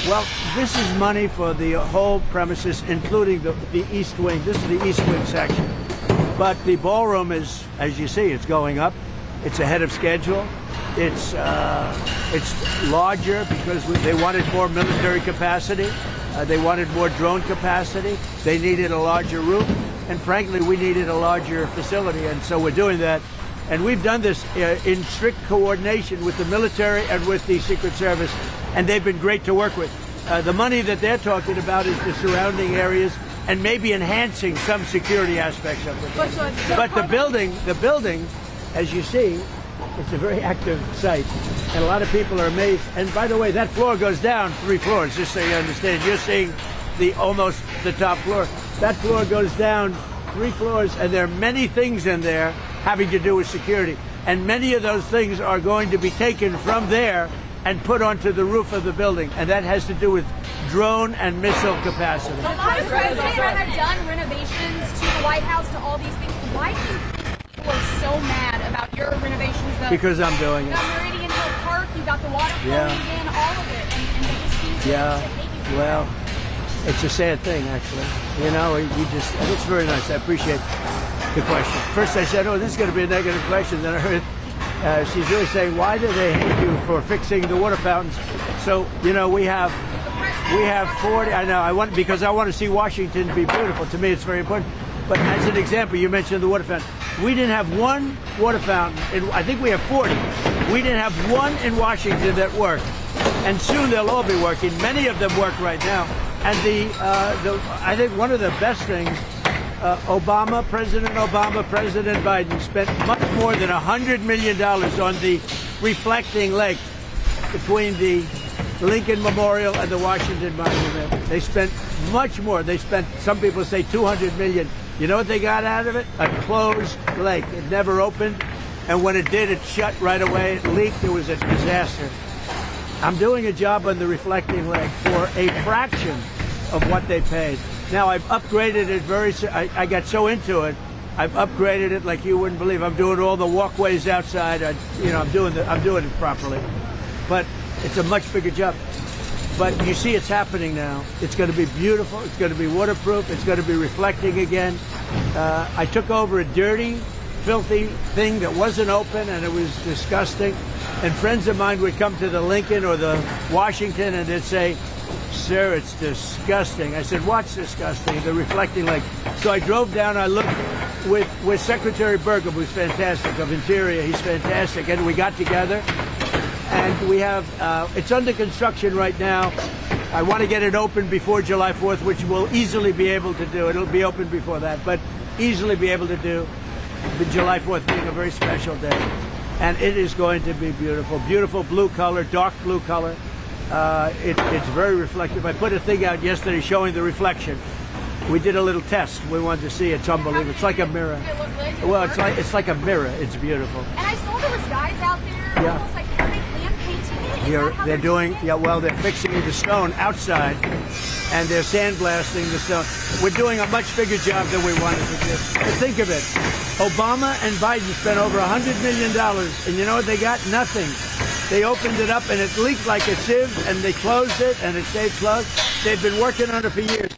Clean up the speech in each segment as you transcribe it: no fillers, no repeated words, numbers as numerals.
Well, this is money for the whole premises, including the east wing. This is the east wing section. But the ballroom is, as you see, it's going up. It's ahead of schedule. It's larger because they wanted more military capacity. They wanted more drone capacity. They needed a larger roof. And frankly, we needed a larger facility. And so we're doing that. And we've done this in strict coordination with the military and with the Secret Service. And they've been great to work with. The money that they're talking about is the surrounding areas and maybe enhancing some security aspects of it. But the building, as you see, it's a very active site. And a lot of people are amazed. And by the way, that floor goes down 3 floors, just so you understand. You're seeing almost the top floor. That floor goes down 3 floors, and there are many things in there having to do with security. And many of those things are going to be taken from there and put onto the roof of the building. And that has to do with drone and missile capacity. A lot of presidents have done renovations to the White House, to all these things. Why do you think people are so mad about your renovations? Because I'm doing it. You got Meridian Hill Park, you got the water flowing in, all of it. And they just seem to hate you. Well, it's a sad thing, actually. You know, it's very nice. I appreciate the question. First I said, oh, this is going to be a negative question. Then I heard she's really saying, why do they hate you for fixing the water fountains? So, you know, we have 40. I know. Because I want to see Washington be beautiful. To me, it's very important. But as an example, you mentioned the water fountain. We didn't have one water fountain. I think we have 40. We didn't have one in Washington that worked. And soon they'll all be working. Many of them work right now. And I think one of the best things, President Obama, President Biden spent much more than $100 million on the reflecting lake between the Lincoln Memorial and the Washington Monument. They spent much more. They spent, some people say, $200 million. You know what they got out of it? A closed lake. It never opened. And when it did, it shut right away. It leaked. It was a disaster. I'm doing a job on the reflecting lake for a fraction of what they paid. Now, I've upgraded it I got so into it, I've upgraded it like you wouldn't believe. I'm doing all the walkways outside. I'm doing it properly. But it's a much bigger job. But you see it's happening now. It's going to be beautiful. It's going to be waterproof. It's going to be reflecting again. I took over a dirty, filthy thing that wasn't open, and it was disgusting. And friends of mine would come to the Lincoln or the Washington and they'd say, sir, it's disgusting. I said, what's disgusting? The reflecting lake. So I drove down, I looked with Secretary Burgum, who's fantastic, of Interior. He's fantastic. And we got together and we have, it's under construction right now. I want to get it open before July 4th, which we'll easily be able to do. It'll be open before that, but easily be able to do. The July 4th being a very special day. And it is going to be beautiful. Beautiful blue color, dark blue color. It's very reflective. I put a thing out yesterday showing the reflection. We did a little test. We wanted to see. It's unbelievable. It's like a mirror. Well, it's like a mirror. It's beautiful. And I saw there was guys out there almost like are they hand painting it? They're doing, they're fixing the stone outside and they're sandblasting the stone. We're doing a much bigger job than we wanted to do. But think of it. Obama and Biden spent over $100 million, and you know what they got? Nothing. They opened it up, and it leaked like a sieve, and they closed it, and it stayed closed. They've been working on it for years.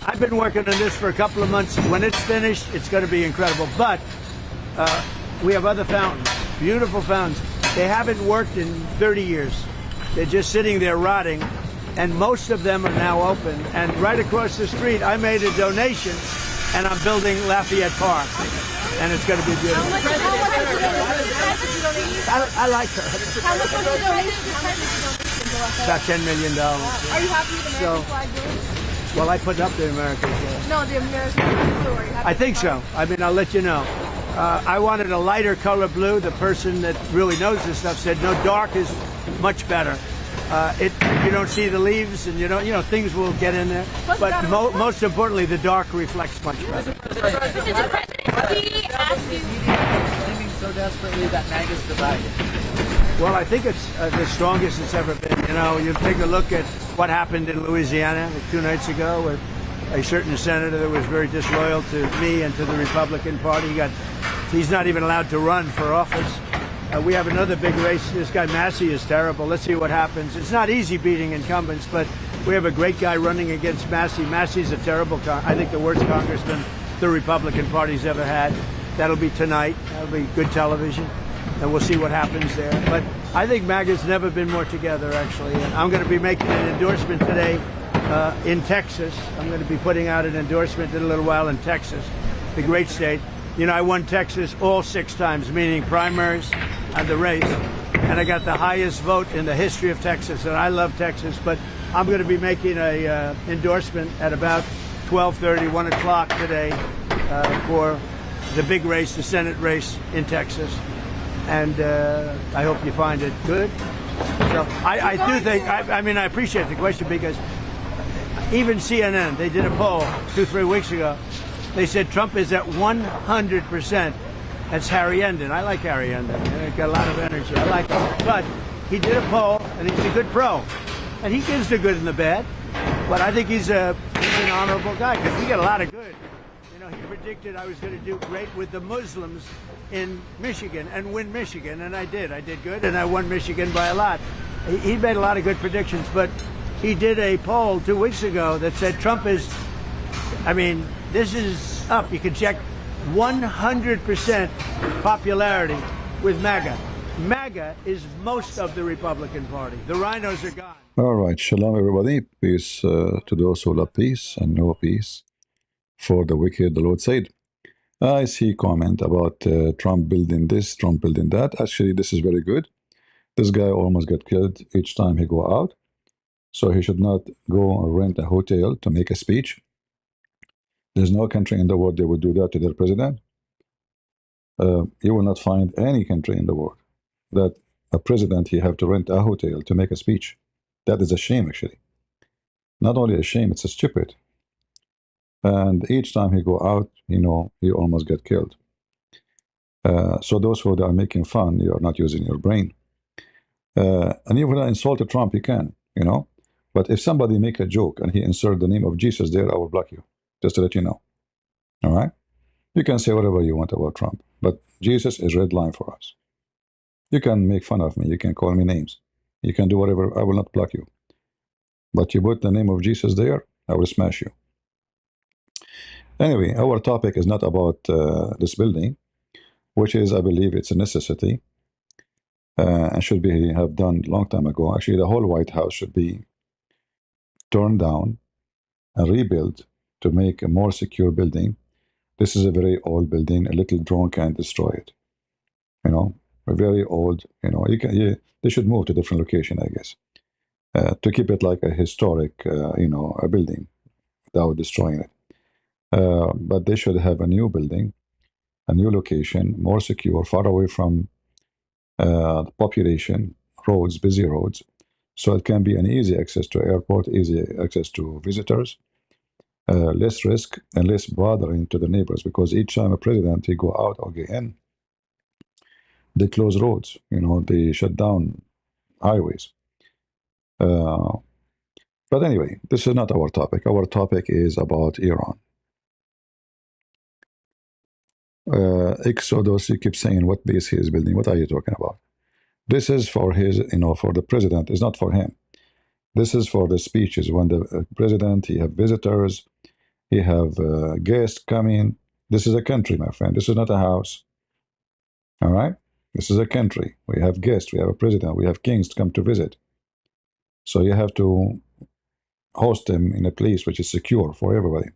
I've been working on this for a couple of months. When it's finished, it's going to be incredible. But we have other fountains, beautiful fountains. They haven't worked in 30 years. They're just sitting there rotting, and most of them are now open. And right across the street, I made a donation, and I'm building Lafayette Park. And it's going to be beautiful. I like her. How much was the donation? About $10 million. Are you happy with the American flag blue? Well, I put up the American flag. No, the American blue. I think so. I mean, I'll let you know. I wanted a lighter color blue. The person that really knows this stuff said, no, dark is much better. You don't see the leaves, and things will get in there. But most importantly, the dark reflects much better. Claiming so desperately that MAGA's divided. Well, I think it's the strongest it's ever been. You take a look at what happened in Louisiana 2 nights ago with a certain senator that was very disloyal to me and to the Republican Party. He's not even allowed to run for office. We have another big race. This guy Massey is terrible. Let's see what happens. It's not easy beating incumbents, but We have a great guy running against Massey. Massey's a terrible, I think the worst congressman the Republican Party's ever had. That'll be tonight. That'll be good television, and we'll see what happens there. But I think MAGA's never been more together, actually. And I'm going to be making an endorsement today in Texas. I'm going to be putting out an endorsement in a little while in Texas, the great state. You know, I won Texas all 6 times, meaning primaries and the race. And I got the highest vote in the history of Texas, and I love Texas. But I'm going to be making a endorsement at about 12:30, 1 o'clock today for the big race, the Senate race in Texas. And I hope you find it good. So I do think, I mean, I appreciate the question, because even CNN, they did a poll 2-3 weeks ago. They said Trump is at 100%. That's Harry Endon. I like Harry Endon. He's got a lot of energy. I like him. But he did a poll, and he's a good pro. And he gives the good and the bad. But I think he's an honorable guy, because we get a lot of good. You know, he predicted I was going to do great with the Muslims in Michigan and win Michigan, and I did. I did good, and I won Michigan by a lot. He made a lot of good predictions, but he did a poll 2 weeks ago that said Trump is, I mean, this is up. You can check 100% popularity with MAGA. MAGA is most of the Republican Party. The rhinos are gone. All right. Shalom, everybody. Peace to those who love peace and no peace. For the wicked, the Lord said. I see comment about Trump building this, Trump building that. Actually, this is very good. This guy almost got killed each time he go out. So he should not go and rent a hotel to make a speech. There's no country in the world that would do that to their president. You will not find any country in the world that a president, he have to rent a hotel to make a speech. That is a shame, actually. Not only a shame, it's a stupid. And each time he go out, you know, he almost get killed. So those who are making fun, you are not using your brain. And even insult Trump, you can, you know. But if somebody make a joke and he insert the name of Jesus there, I will block you, just to let you know. All right? You can say whatever you want about Trump, but Jesus is red line for us. You can make fun of me. You can call me names. You can do whatever. I will not block you. But you put the name of Jesus there, I will smash you. Anyway, our topic is not about this building, which is, I believe, it's a necessity and should be have done long time ago. Actually, the whole White House should be torn down and rebuilt to make a more secure building. This is a very old building. A little drone can destroy it. You know, a very old. You know, they should move to a different location, I guess, to keep it like a historic, you know, a building without destroying it. But they should have a new building, a new location, more secure, far away from the population, roads, busy roads, so it can be an easy access to airport, easy access to visitors, less risk and less bothering to the neighbors, because each time a president, he go out or get in, they close roads, you know, they shut down highways. But anyway, this is not our topic. Our topic is about Iran. Exodus, you keep saying what base he is building. What are you talking about? This is for his, you know, for the president. It's not for him. This is for the speeches. When the president, he have visitors, he have guests coming. This is a country, my friend. This is not a house. All right? This is a country. We have guests. We have a president. We have kings to come to visit. So you have to host them in a place which is secure for everybody.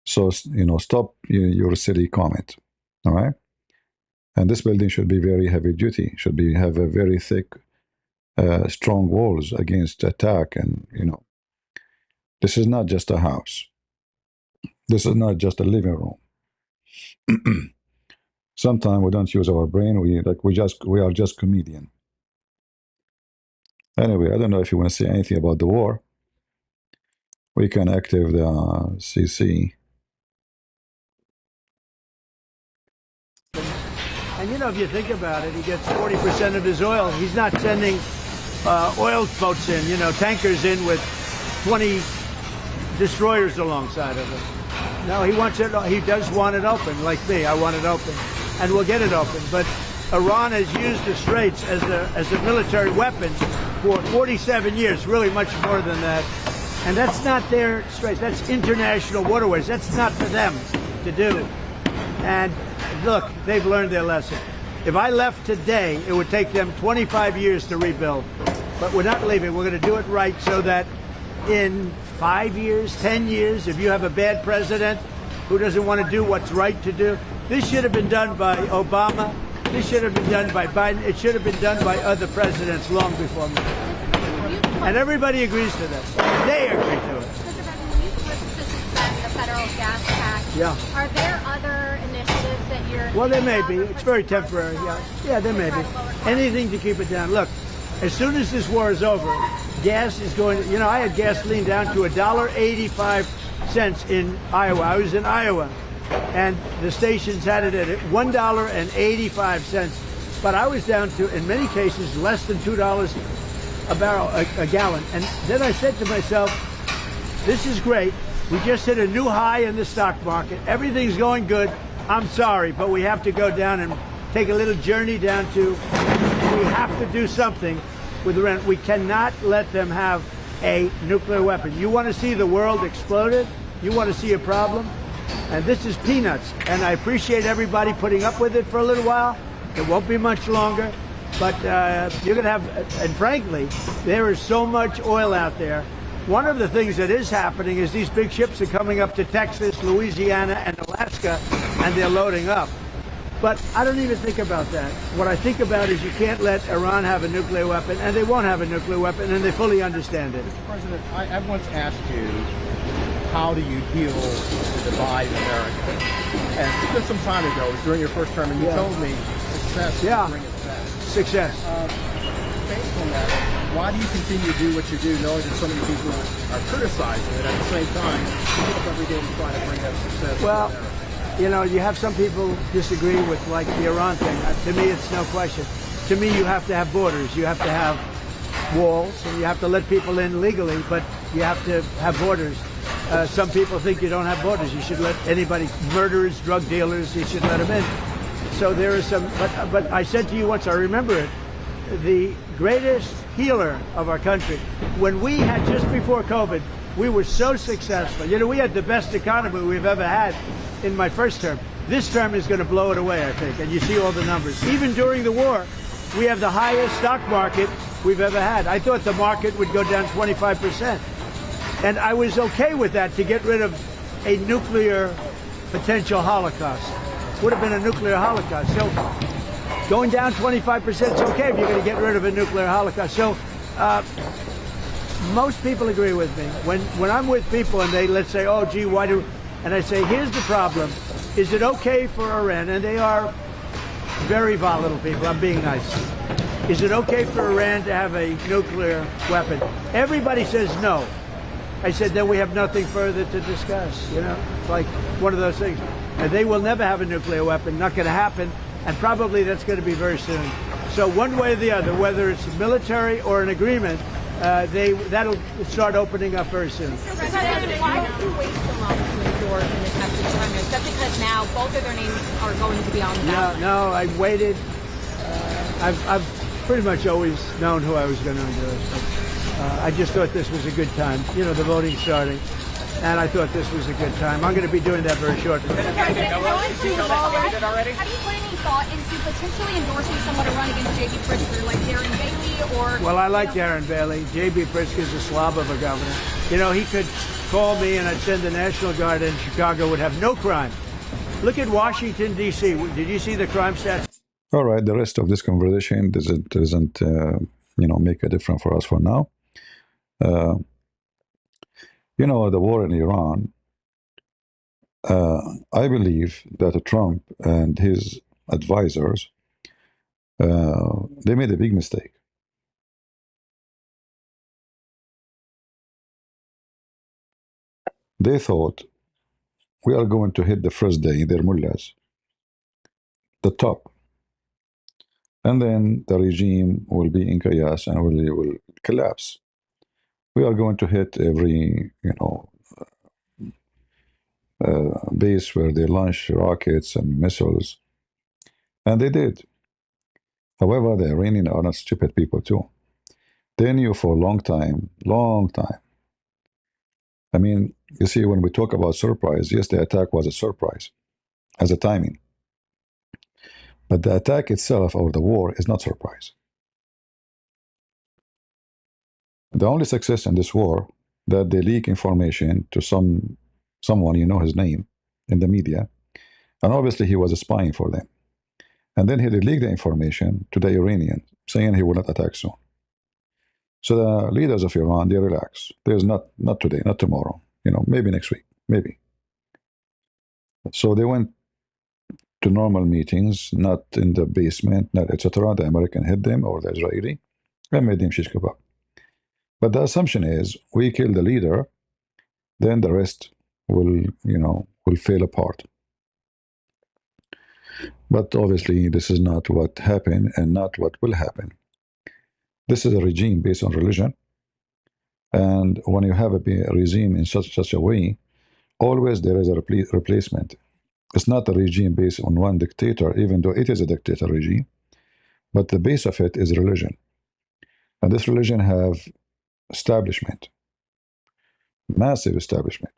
So, you know, stop your silly comment, all right? And this building should be very heavy duty, should be have a very thick, strong walls against attack. And, you know, this is not just a house. This is not just a living room. Sometimes we don't use our brain. We are just comedian. Anyway, I don't know if you want to say anything about the war. We can active the CC. And you know, if you think about it, he gets 40% of his oil. He's not sending oil boats in, you know, tankers in with 20 destroyers alongside of it. No, he wants it. He does want it open, like me. I want it open, and we'll get it open. But Iran has used the Straits as a military weapon for 47 years, really much more than that. And that's not their straits. That's international waterways. That's not for them to do. And look, they've learned their lesson. If I left today, it would take them 25 years to rebuild. But we're not leaving. We're going to do it right so that in 5 years, 10 years, if you have a bad president who doesn't want to do what's right to do, this should have been done by Obama. This should have been done by Biden. It should have been done by other presidents long before me. And everybody agrees to this. They agree to it. Mr. President, when you push to suspend the federal gas tax, are there other initiatives that you're... Well, there may be. It's very temporary. Yeah, there may be. Anything to keep it down. Look, as soon as this war is over, gas is going to... You know, I had gasoline down to $1.85 in Iowa. I was in Iowa, and the stations had it at $1.85. But I was down to, in many cases, less than $2 a barrel, a gallon. And then I said to myself, this is great. We just hit a new high in the stock market. Everything's going good. I'm sorry, but we have to go down and take a little journey down to, we have to do something with Iran. We cannot let them have a nuclear weapon. You want to see the world exploded? You want to see a problem? And this is peanuts. And I appreciate everybody putting up with it for a little while. It won't be much longer. But you're going to have, and frankly, there is so much oil out there. One of the things that is happening is these big ships are coming up to Texas, Louisiana, and Alaska, and they're loading up. But I don't even think about that. What I think about is you can't let Iran have a nuclear weapon, and they won't have a nuclear weapon, and they fully understand it. Mr. President, I once asked you, how do you heal the divide in America? And just some time ago, it was during your first term, and you told me success will bring success. Success. Based on that, why do you continue to do what you do, knowing that so many people are criticizing it, at the same time, you get up every day to try to bring that success? Well, you know, you have some people disagree with, like, the Iran thing. To me, it's no question. To me, you have to have borders. You have to have walls, and you have to let people in legally, but you have to have borders. Some people think you don't have borders. You should let anybody, murderers, drug dealers, you should let them in. So there is some, but I said to you once, I remember it, the greatest healer of our country, when we had, just before COVID, we were so successful. You know, we had the best economy we've ever had in my first term. This term is going to blow it away, I think, and you see all the numbers. Even during the war, we have the highest stock market we've ever had. I thought the market would go down 25%. And I was okay with that, to get rid of a nuclear potential holocaust. Would have been a nuclear holocaust. So going down 25% is okay if you're going to get rid of a nuclear holocaust. So most people agree with me. When I'm with people and they, let's say, oh, gee, why do... And I say, here's the problem. Is it okay for Iran? And they are very volatile people. I'm being nice. Is it okay for Iran to have a nuclear weapon? Everybody says no. I said, then we have nothing further to discuss. You know, it's like one of those things. And they will never have a nuclear weapon. Not going to happen. And probably that's going to be very soon. So one way or the other, whether it's military or an agreement, that'll start opening up very soon. Mr. President, why did you wait so long to endorse and accept this primary? Is that because now both of their names are going to be on the ballot? No, I waited. I've pretty much always known who I was going to endorse. But, I just thought this was a good time. You know, the voting's starting. And I thought this was a good time. I'm going to be doing that very shortly. Have you put any thought into potentially endorsing someone to run against J.B. Pritzker, like Darren Bailey or... Well, I like Darren Bailey. J.B. Pritzker's a slob of a governor. You know, he could call me and I'd send the National Guard in. Chicago would have no crime. Look at Washington, D.C. Did you see the crime stats? All right, the rest of this conversation doesn't make a difference for us for now. You know, the war in Iran, I believe that Trump and his advisors, they made a big mistake. They thought, we are going to hit the first day, their mullahs, the top. And then the regime will be in chaos and will collapse. We are going to hit every, base where they launch rockets and missiles. And they did. However, the Iranians are not stupid people too. They knew for a long time, long time. I mean, you see, when we talk about surprise, yes, the attack was a surprise as a timing. But the attack itself or the war is not surprise. The only success in this war that they leak information to someone, you know his name, in the media, and obviously he was spying for them. And then he leaked the information to the Iranian, saying he will not attack soon. So the leaders of Iran, they relax. There's not today, not tomorrow. Maybe next week, maybe. So they went to normal meetings, not in the basement, not etc. The American hit them or the Israeli and made them shish kebab. But the assumption is we kill the leader, then the rest will fail apart. But obviously, this is not what happened and not what will happen. This is a regime based on religion. And when you have a regime in such a way, always there is a replacement. It's not a regime based on one dictator, even though it is a dictator regime, but the base of it is religion. And this religion have establishment, massive establishment.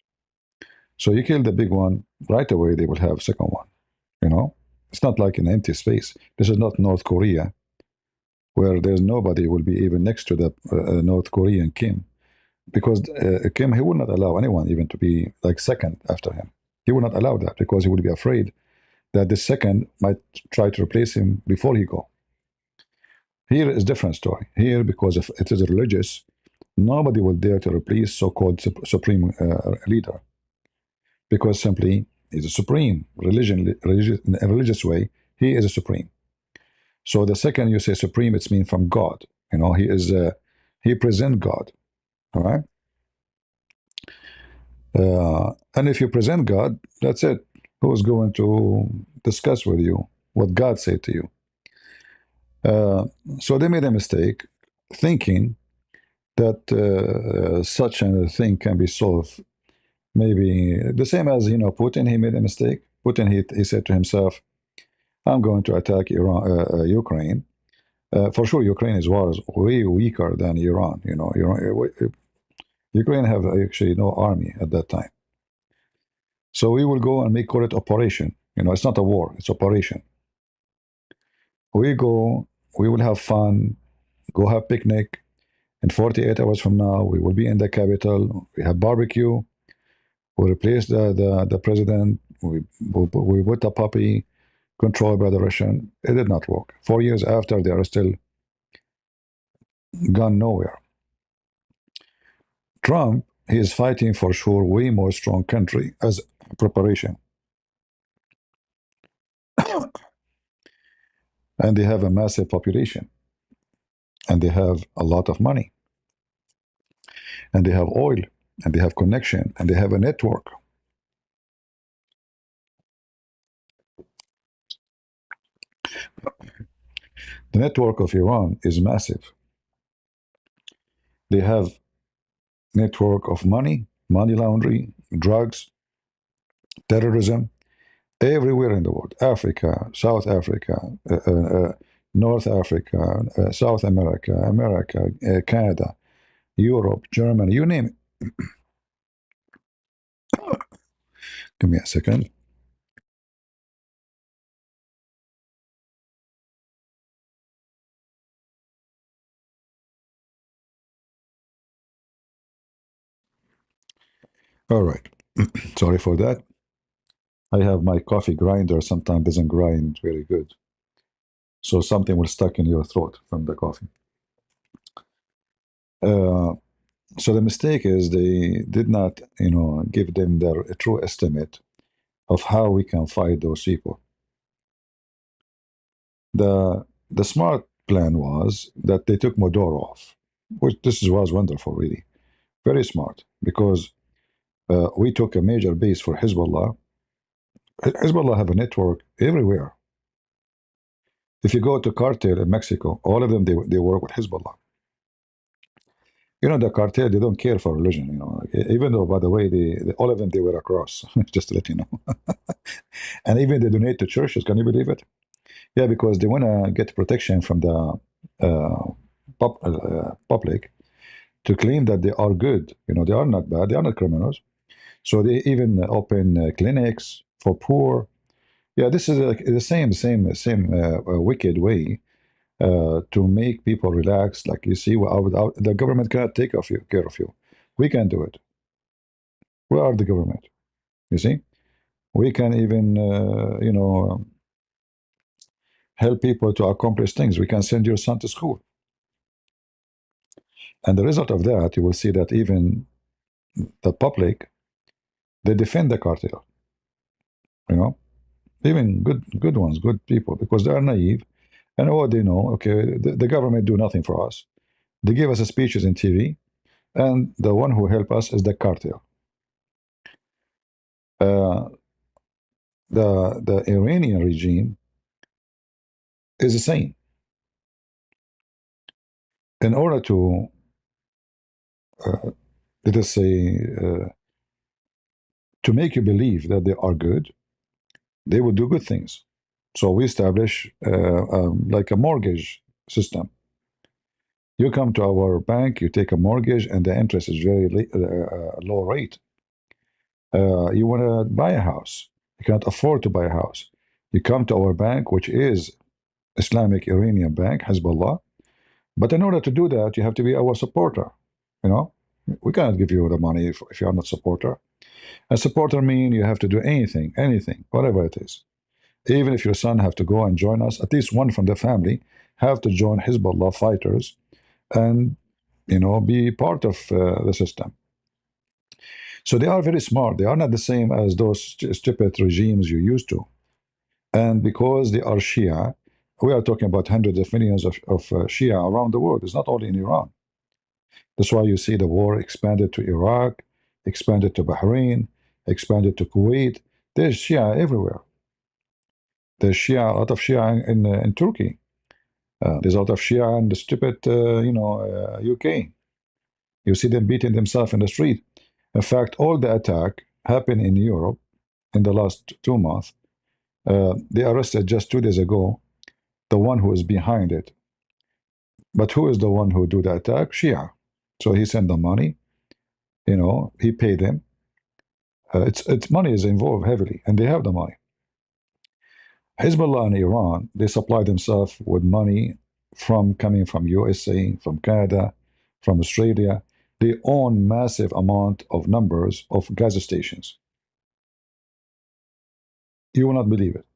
So you kill the big one, right away they will have second one. It's not like an empty space. This is not North Korea, where there's nobody will be even next to the North Korean Kim, because Kim, he will not allow anyone even to be like second after him. He will not allow that because he would be afraid that the second might try to replace him before he go. Here is different story. Here, because if it is religious, nobody will dare to replace so-called supreme leader, because simply he's a supreme in a religious way. He is a supreme. So the second you say supreme, it's mean from God. He present God. All right. And if you present God, that's it. Who's going to discuss with you what God said to you? So they made a mistake thinking that such a thing can be solved. Maybe the same as Putin. He made a mistake. Putin he said to himself, "I'm going to attack Ukraine. For sure, Ukraine was way weaker than Iran. Ukraine have actually no army at that time. So we will go and call it operation. It's not a war; it's operation. We go, we will have fun, go have picnic. In 48 hours from now, we will be in the capital. We have barbecue. We replace the president. We put a puppy controlled by the Russian. It did not work. 4 years after, they are still gone nowhere. Trump, he is fighting for sure way more strong country as preparation. And they have a massive population. And they have a lot of money. And they have oil. And they have connection. And they have a network. The network of Iran is massive. They have network of money laundering, drugs, terrorism, everywhere in the world. Africa, South Africa, North Africa, South America, Canada, Europe, Germany, you name it. Give me a second. All right. Sorry for that. I have my coffee grinder. Sometimes doesn't grind very good. So something will stuck in your throat from the coffee. So the mistake is they did not, give them their true estimate of how we can fight those people. The smart plan was that they took Modorov, which was wonderful, really, very smart, because we took a major base for Hezbollah. Hezbollah have a network everywhere. If you go to cartel in Mexico, all of them they work with Hezbollah. The cartel, they don't care for religion. Even though, by the way, all of them they wear a cross, just to let you know. And even they donate to churches. Can you believe it? Yeah, because they want to get protection from the public to claim that they are good. They are not bad. They are not criminals. So they even open clinics for poor. Yeah, this is the same wicked way to make people relax. Like you see, the government cannot take care of you. We can do it. We are the government. You see, we can even help people to accomplish things. We can send your son to school, and the result of that, you will see that even the public, they defend the cartel. You know, even good ones, good people, because they are naive and what they know. Okay, the government do nothing for us. They give us speeches in TV, and the one who help us is the cartel. Uh, the Iranian regime is the same. In order to let us say to make you believe that they are good, they will do good things. So we establish like a mortgage system. You come to our bank, you take a mortgage, and the interest is very low rate. You want to buy a house, you cannot afford to buy a house. You come to our bank, which is Islamic Iranian Bank, Hezbollah. But in order to do that, you have to be our supporter. You know, we cannot give you the money if you are not supporter. A supporter means you have to do anything, whatever it is. Even if your son have to go and join us, at least one from the family have to join Hezbollah fighters and be part of the system. So they are very smart. They are not the same as those stupid regimes you used to. And because they are Shia, we are talking about hundreds of millions of Shia around the world. It's not only in Iran. That's why you see the war expanded to Iraq, expanded to Bahrain, expanded to Kuwait. There's Shia everywhere. There's Shia, a lot of Shia in Turkey. There's a lot of Shia in the stupid, UK. You see them beating themselves in the street. In fact, all the attack happened in Europe in the last 2 months. They arrested just 2 days ago the one who is behind it. But who is the one who do the attack? Shia. So he sent them money. He paid them. It's money is involved heavily, and they have the money. Hezbollah and Iran, they supply themselves with money coming from USA, from Canada, from Australia. They own massive amount of numbers of gas stations. You will not believe it.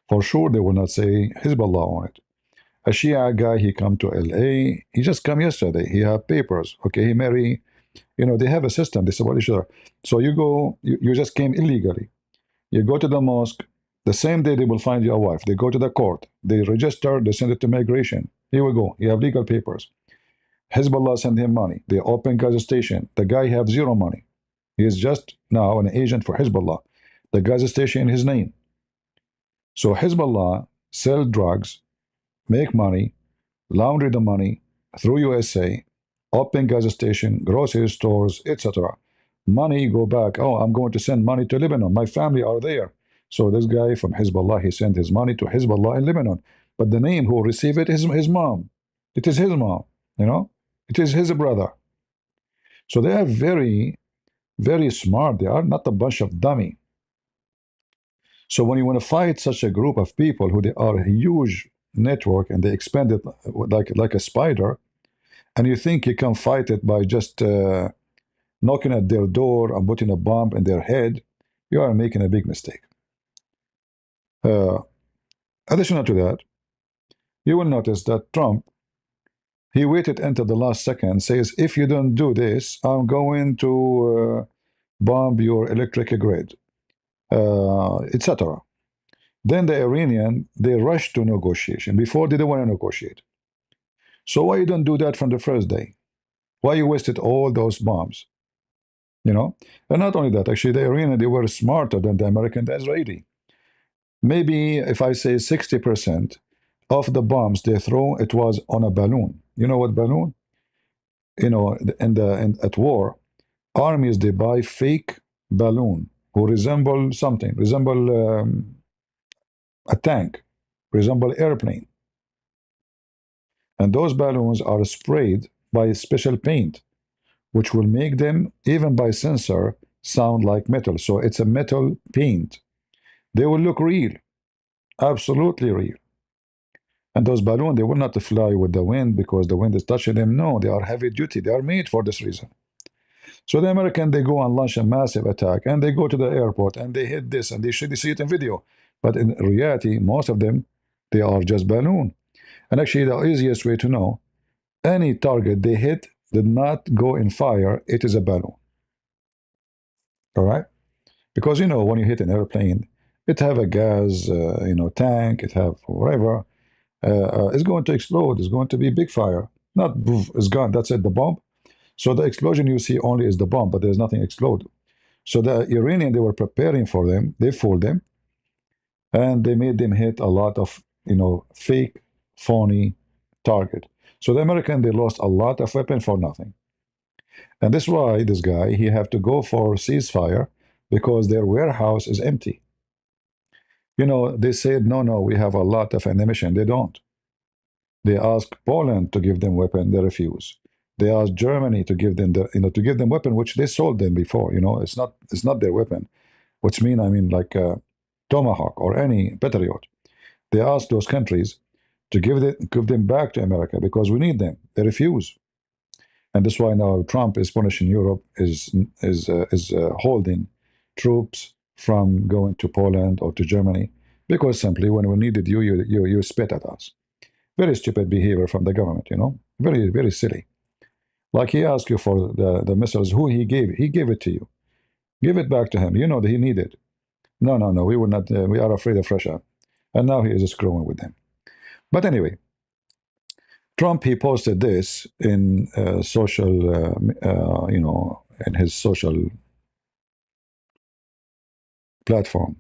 For sure, they will not say Hezbollah on it. A Shia guy, he come to LA. He just come yesterday. He have papers. Okay, he marry. They have a system. They support each other. So you go. You just came illegally. You go to the mosque. The same day they will find you a wife. They go to the court. They register. They send it to migration. Here we go. You have legal papers. Hezbollah send him money. They open gas station. The guy have zero money. He is just now an agent for Hezbollah. The gas station in his name. So Hezbollah sell drugs, make money, launder the money through USA, open gas station, grocery stores, etc. Money go back. Oh, I'm going to send money to Lebanon. My family are there. So this guy from Hezbollah, he sent his money to Hezbollah in Lebanon. But the name who received it is his mom. It is his mom. It is his brother. So they are very, very smart. They are not a bunch of dummy. So when you want to fight such a group of people who they are a huge network and they expand it like a spider, and you think you can fight it by just knocking at their door and putting a bomb in their head, you are making a big mistake. Additional to that, you will notice that Trump, he waited until the last second, says, if you don't do this, I'm going to bomb your electric grid, etc. Then the Iranian, they rushed to negotiation. Before, they didn't want to negotiate. So why you don't do that from the first day? Why you wasted all those bombs? And not only that, actually, the Iranian, they were smarter than the American, the Israeli. Maybe if I say 60% of the bombs they throw, it was on a balloon. You know what balloon? At war, armies, they buy fake balloon who resemble something, resemble a tank, resemble airplane. And those balloons are sprayed by special paint, which will make them, even by sensor, sound like metal. So it's a metal paint. They will look real, absolutely real. And those balloons, they will not fly with the wind because the wind is touching them. No, they are heavy duty. They are made for this reason. So the American, they go and launch a massive attack, and they go to the airport, and they hit this, and they see it in video. But in reality, most of them, they are just balloon. And actually, the easiest way to know, any target they hit did not go in fire, it is a balloon. All right? Because, when you hit an airplane, it have a gas, tank, it have whatever. It's going to explode. It's going to be big fire. Not poof, it's gone. That's it, the bomb. So the explosion you see only is the bomb, but there's nothing explode. So the Iranian, they were preparing for them. They fooled them, and they made them hit a lot of fake, phony target. So the American, they lost a lot of weapon for nothing. And that's why this guy, he have to go for ceasefire because their warehouse is empty. They said, no, we have a lot of ammunition. They don't. They asked Poland to give them weapon. They refuse. They asked Germany to give them weapon, which they sold them before. It's not their weapon. Which I mean like Tomahawk or any Patriot. They asked those countries to give them back to America because we need them. They refuse. And that's why now Trump is punishing Europe, is holding troops from going to Poland or to Germany because simply when we needed you spit at us. Very stupid behavior from the government, very, very silly. Like he asked you for the missiles, who he gave it to you. Give it back to him. You know that he needed. No, we will not. We are afraid of Russia, and now he is screwing with them. But anyway, Trump, he posted this in social, in his social platform,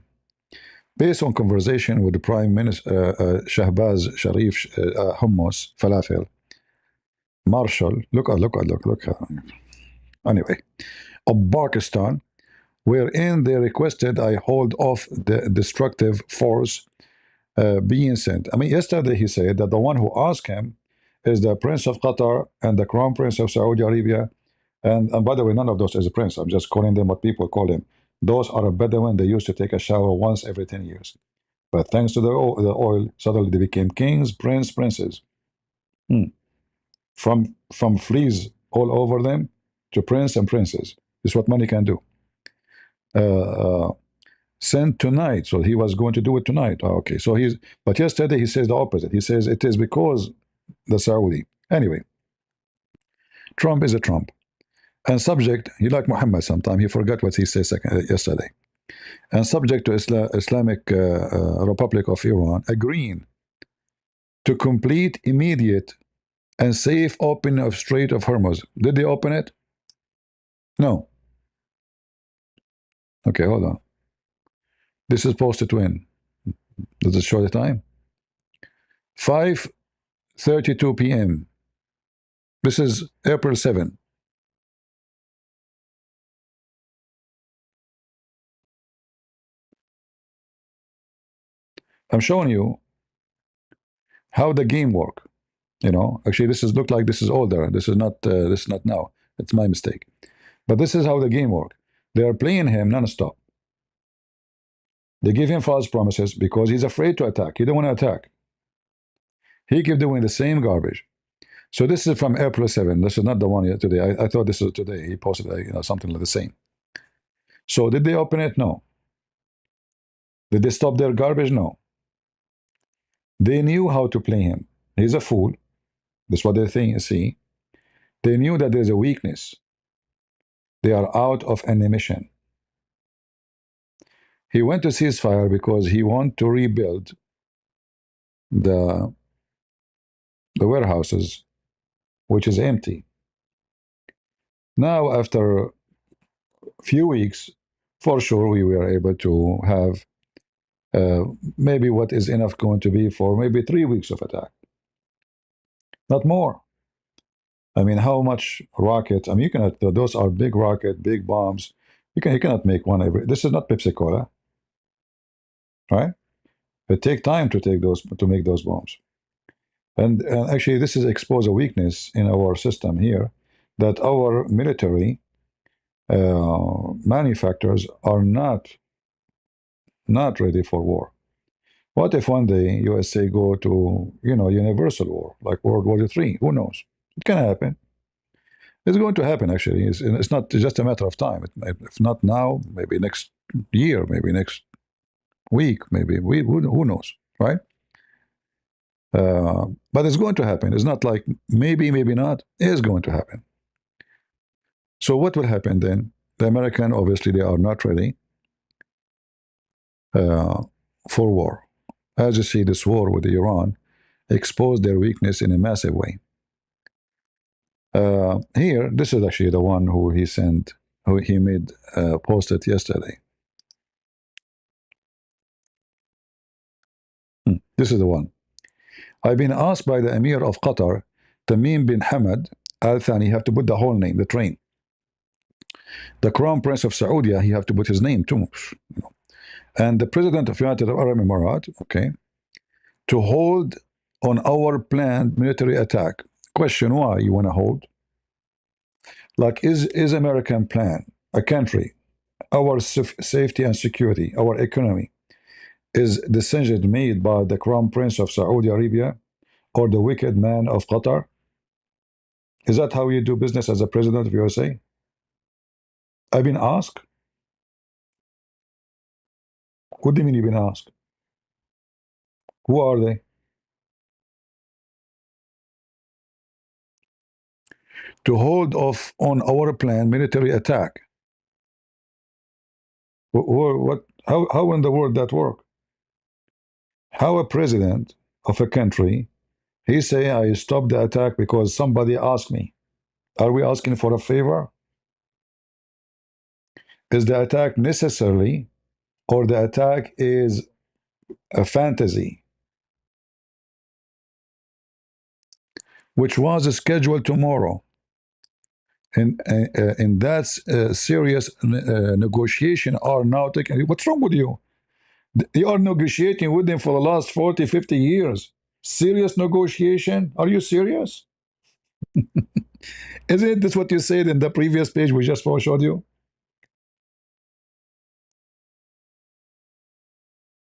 based on conversation with the Prime Minister Shahbaz Sharif Hummus Falafel Marshall. Look. Anyway, of Pakistan, wherein they requested I hold off the destructive force being sent. I mean, yesterday he said that the one who asked him is the Prince of Qatar and the Crown Prince of Saudi Arabia. And by the way, none of those is a prince. I'm just calling them what people call him. Those are a Bedouin. They used to take a shower once every 10 years. But thanks to the oil, suddenly they became kings, princes. From fleas all over them to prince and princess. This is what money can do. Sent tonight. So he was going to do it tonight. Okay. But yesterday he says the opposite. He says it is because the Saudi. Anyway, Trump is a Trump. And subject, he like Muhammad sometime, he forgot what he said yesterday. And subject to Islamic Republic of Iran agreeing to complete immediate and safe opening of Strait of Hormuz. Did they open it? No. Okay, hold on. This is posted when? Does it show the time? 5:32 p.m. This is April 7. I'm showing you how the game work. Actually, this look like this is older. This is not now. It's my mistake. But this is how the game work. They are playing him non-stop. They give him false promises because he's afraid to attack. He don't want to attack. He keep doing the same garbage. So this is from April 7. This is not the one yet today. I thought this was today. He posted something like the same. So did they open it? No. Did they stop their garbage? No. They knew how to play him. He's a fool. That's what they see. They knew that there's a weakness. They are out of ammunition. He went to ceasefire because he want to rebuild the warehouses, which is empty. Now, after a few weeks, for sure, we were able to have maybe what is enough going to be for maybe 3 weeks of attack. Not more. I mean, how much rockets? I mean, you cannot. Those are big rocket, big bombs. You cannot make one every. This is not Pepsi Cola, right? It takes time to make those bombs. And actually, this is expose a weakness in our system here, that our military manufacturers are not ready for war. What if one day USA go to universal war like World War III? Who knows? It can happen. It's going to happen. Actually, it's not just a matter of time. If not now, maybe next year, maybe next week, maybe who knows, right? But it's going to happen. It's not like maybe not. It's going to happen. So what will happen then? The American, obviously, they are not ready for war. As you see, this war with Iran exposed their weakness in a massive way. Here, this is actually the one who he sent, who he made posted yesterday. This is the one. I've been asked by the Emir of Qatar, Tamim bin Hamad Al Thani, you have to put the whole name, the train. The Crown Prince of Saudi, he have to put his name too. And the President of United Arab Emirates, okay, to hold on our planned military attack. Question, why you want to hold? Like, is American plan, a country, our safety and security, our economy, is decision made by the Crown Prince of Saudi Arabia or the wicked man of Qatar? Is that how you do business as a president of USA? I've been asked. What do you mean you've been asked? Who are they? To hold off on our planned military attack. What? How in the world that work? How a president of a country, he say, I stopped the attack because somebody asked me. Are we asking for a favor? Is the attack necessary, or the attack is a fantasy, which was scheduled tomorrow? And that serious negotiation are now taking. What's wrong with you? They are negotiating with them for the last 40, 50 years. Serious negotiation? Are you serious? Isn't this what you said in the previous page we just showed you?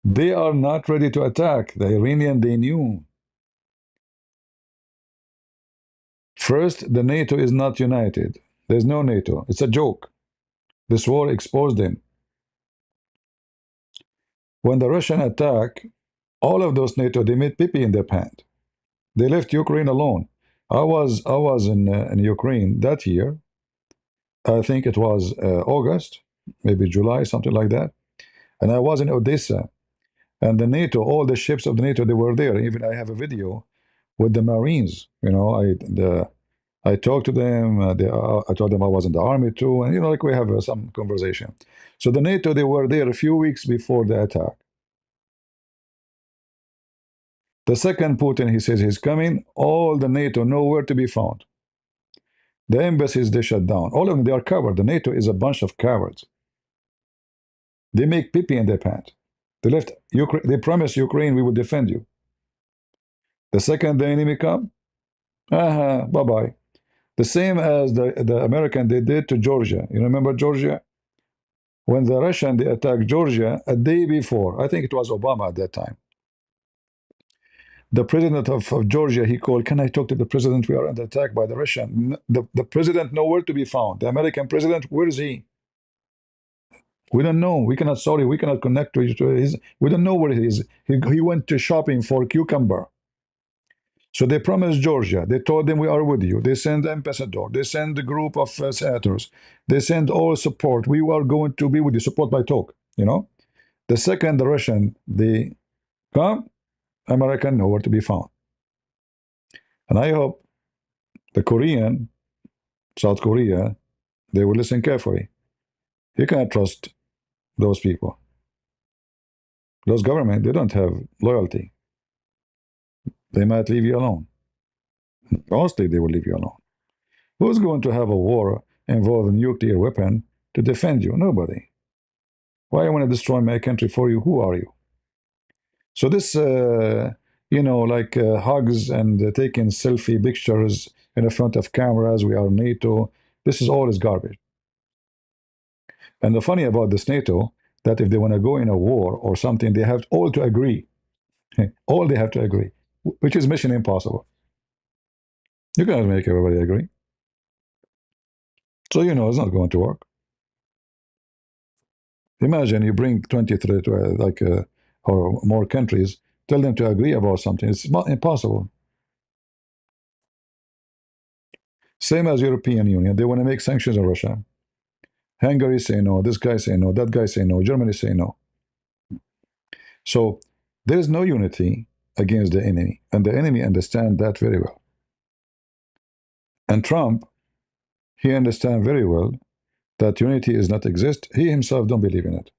They are not ready to attack. The Iranian, they knew. First, the NATO is not united. There's no NATO. It's a joke. This war exposed them. When the Russian attack, all of those NATO, they made pee-pee in their pants. They left Ukraine alone. I was in Ukraine that year. I think it was August, maybe July, something like that. And I was in Odessa. And the NATO, all the ships of the NATO, they were there. Even I have a video with the Marines. I talked to them. I told them I was in the army too, and like we have some conversation. So the NATO, they were there a few weeks before the attack. The second Putin, he says he's coming. All the NATO nowhere to be found. The embassies, they shut down. All of them, they are covered. The NATO is a bunch of cowards. They make pee-pee in their pants. They left Ukraine. They promised Ukraine, we will defend you. The second the enemy come, bye-bye. The same as the American, they did to Georgia. You remember Georgia? When the Russian, they attacked Georgia a day before, I think it was Obama at that time. The president of Georgia, he called, can I talk to the president? We are under attack by the Russian. The president nowhere to be found. The American president, where is he? We don't know. We cannot connect to his. We don't know where he is. He went to shopping for cucumber. So they promised Georgia. They told them we are with you. They send ambassador. They send a group of senators. They send all support. We are going to be with you. Support by talk. The second the Russian, they come, American nowhere to be found. And I hope the Korean, South Korea, they will listen carefully. You cannot trust those people. Those government, they don't have loyalty. They might leave you alone. Mostly they will leave you alone. Who's going to have a war involving nuclear weapon to defend you? Nobody. Why I want to destroy my country for you? Who are you? So this, like hugs and taking selfie pictures in front of cameras. We are NATO. This is all is garbage. And the funny about this NATO, that if they want to go in a war or something, they have all to agree. All they have to agree, which is mission impossible. You cannot make everybody agree. So it's not going to work. Imagine you bring 23 to or more countries, tell them to agree about something. It's not impossible. Same as European Union, they want to make sanctions on Russia. Hungary say no, this guy say no, that guy say no, Germany say no. So there is no unity against the enemy, and the enemy understand that very well. And Trump, he understand very well that unity is not exist. He himself don't believe in it.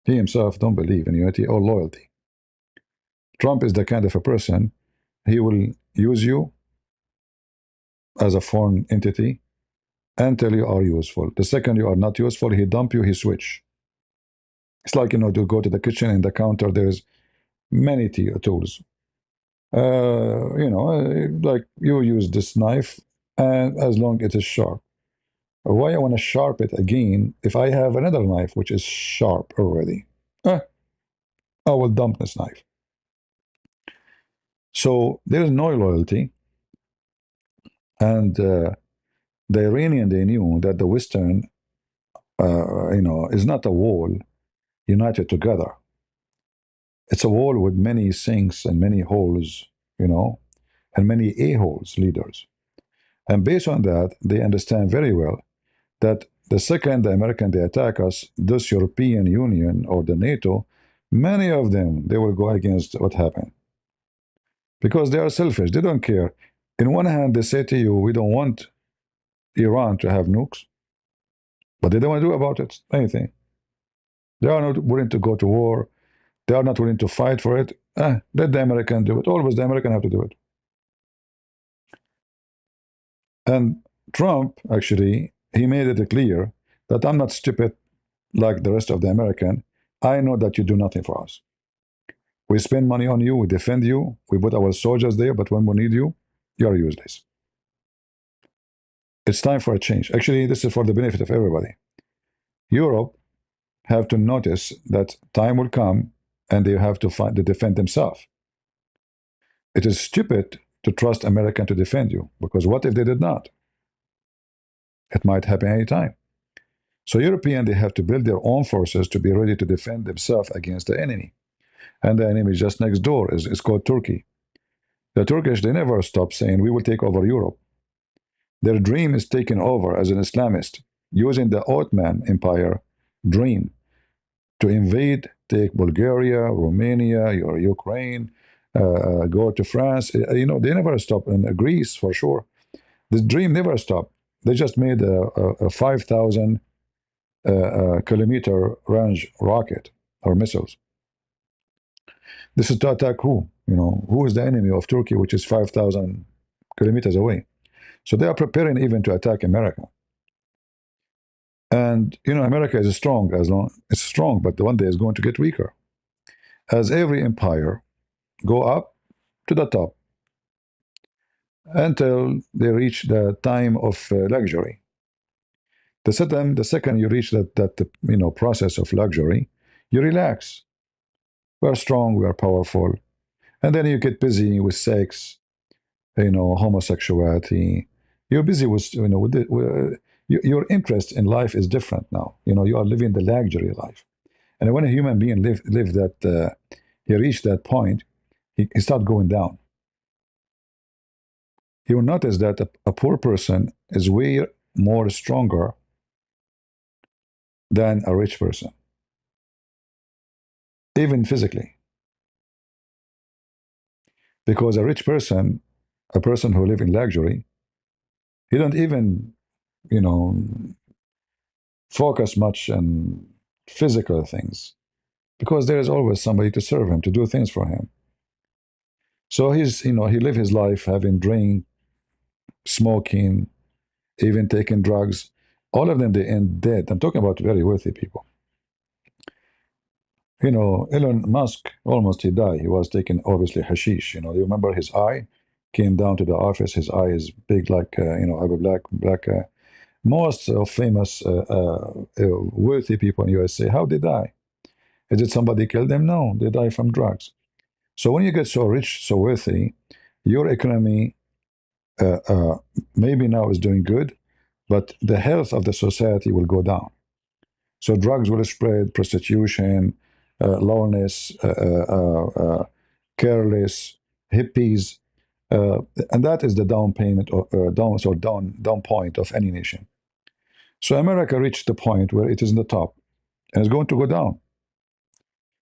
He himself don't believe in unity or loyalty. Trump is the kind of a person, he will use you as a foreign entity until you are useful. The second you are not useful, he dump you, he switch. It's like, to go to the kitchen and the counter, there's many tools. Like you use this knife, and as long it is sharp. Why I want to sharp it again if I have another knife which is sharp already? I will dump this knife. So there is no loyalty, and the Iranian, they knew that the Western, is not a wall united together. It's a wall with many sinks and many holes, and many a-holes leaders. And based on that, they understand very well that the second the American they attack us, this European Union or the NATO, many of them, they will go against what happened. Because they are selfish. They don't care. In one hand, they say to you, we don't want Iran to have nukes, but they don't want to do about it anything. They are not willing to go to war. They are not willing to fight for it. Let the American do it. Always the American have to do it. And Trump, actually, he made it clear that I'm not stupid like the rest of the American. I know that you do nothing for us. We spend money on you, we defend you, we put our soldiers there, but when we need you, you're useless. It's time for a change. Actually, this is for the benefit of everybody. Europe have to notice that time will come and they have to defend themselves. It is stupid to trust American to defend you, because what if they did not? It might happen anytime. So European, they have to build their own forces to be ready to defend themselves against the enemy. And the enemy is just next door. It's called Turkey. The Turkish, they never stop saying, we will take over Europe. Their dream is taken over as an Islamist, using the Ottoman Empire dream to invade, take Bulgaria, Romania, or Ukraine, go to France. They never stop. In Greece, for sure. The dream never stopped. They just made a 5,000 kilometer range rocket or missiles. This is to attack who? Who is the enemy of Turkey, which is 5,000 kilometers away? So they are preparing even to attack America. And America is strong it's strong, but one day is going to get weaker. As every empire go up to the top until they reach the time of luxury. The second you reach that process of luxury, you relax. We are strong, we are powerful, and then you get busy with sex, homosexuality. You're busy with your interest in life is different now. You are living the luxury life, and when a human being live that, he reached that point, he start going down. You will notice that a poor person is way more stronger than a rich person, even physically. Because a rich person, a person who live in luxury, he don't even, focus much on physical things, because there is always somebody to serve him, to do things for him. So he live his life having drink, smoking, even taking drugs. All of them, they end dead. I'm talking about very wealthy people. you know, Elon Musk, almost he died. He was taking, obviously, hashish. You know, you remember his eye came down to the office. His eye is big like, you know, a black. Most of famous, wealthy people in USA, how they die? Is it somebody killed them? No, they die from drugs. So when you get so rich, so wealthy, your economy maybe now is doing good, but the health of the society will go down. So drugs will spread, prostitution, lowness, careless, hippies, and that is the down payment or down point of any nation. So America reached the point where it is in the top, and it's going to go down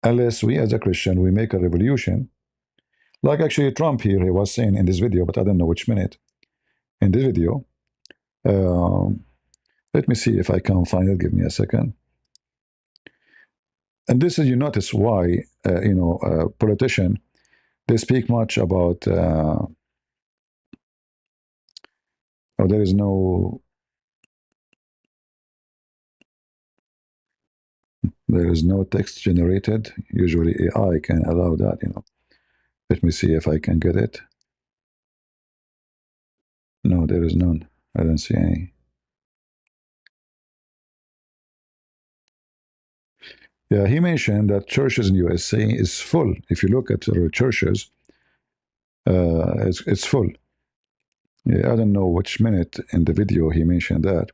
unless we, as a Christian, we make a revolution. Like actually Trump here, he was saying in this video, but I don't know which minute. In this video, um, let me see if I can find it. Give me a second. And this is, you notice why, you know, politician, they speak much about, oh, there is no, text generated. Usually AI can allow that, you know. Let me see if I can get it. No, there is none. I don't see any. Yeah, he mentioned that churches in USA is full. If you look at the churches, it's full. Yeah, I don't know which minute in the video he mentioned that.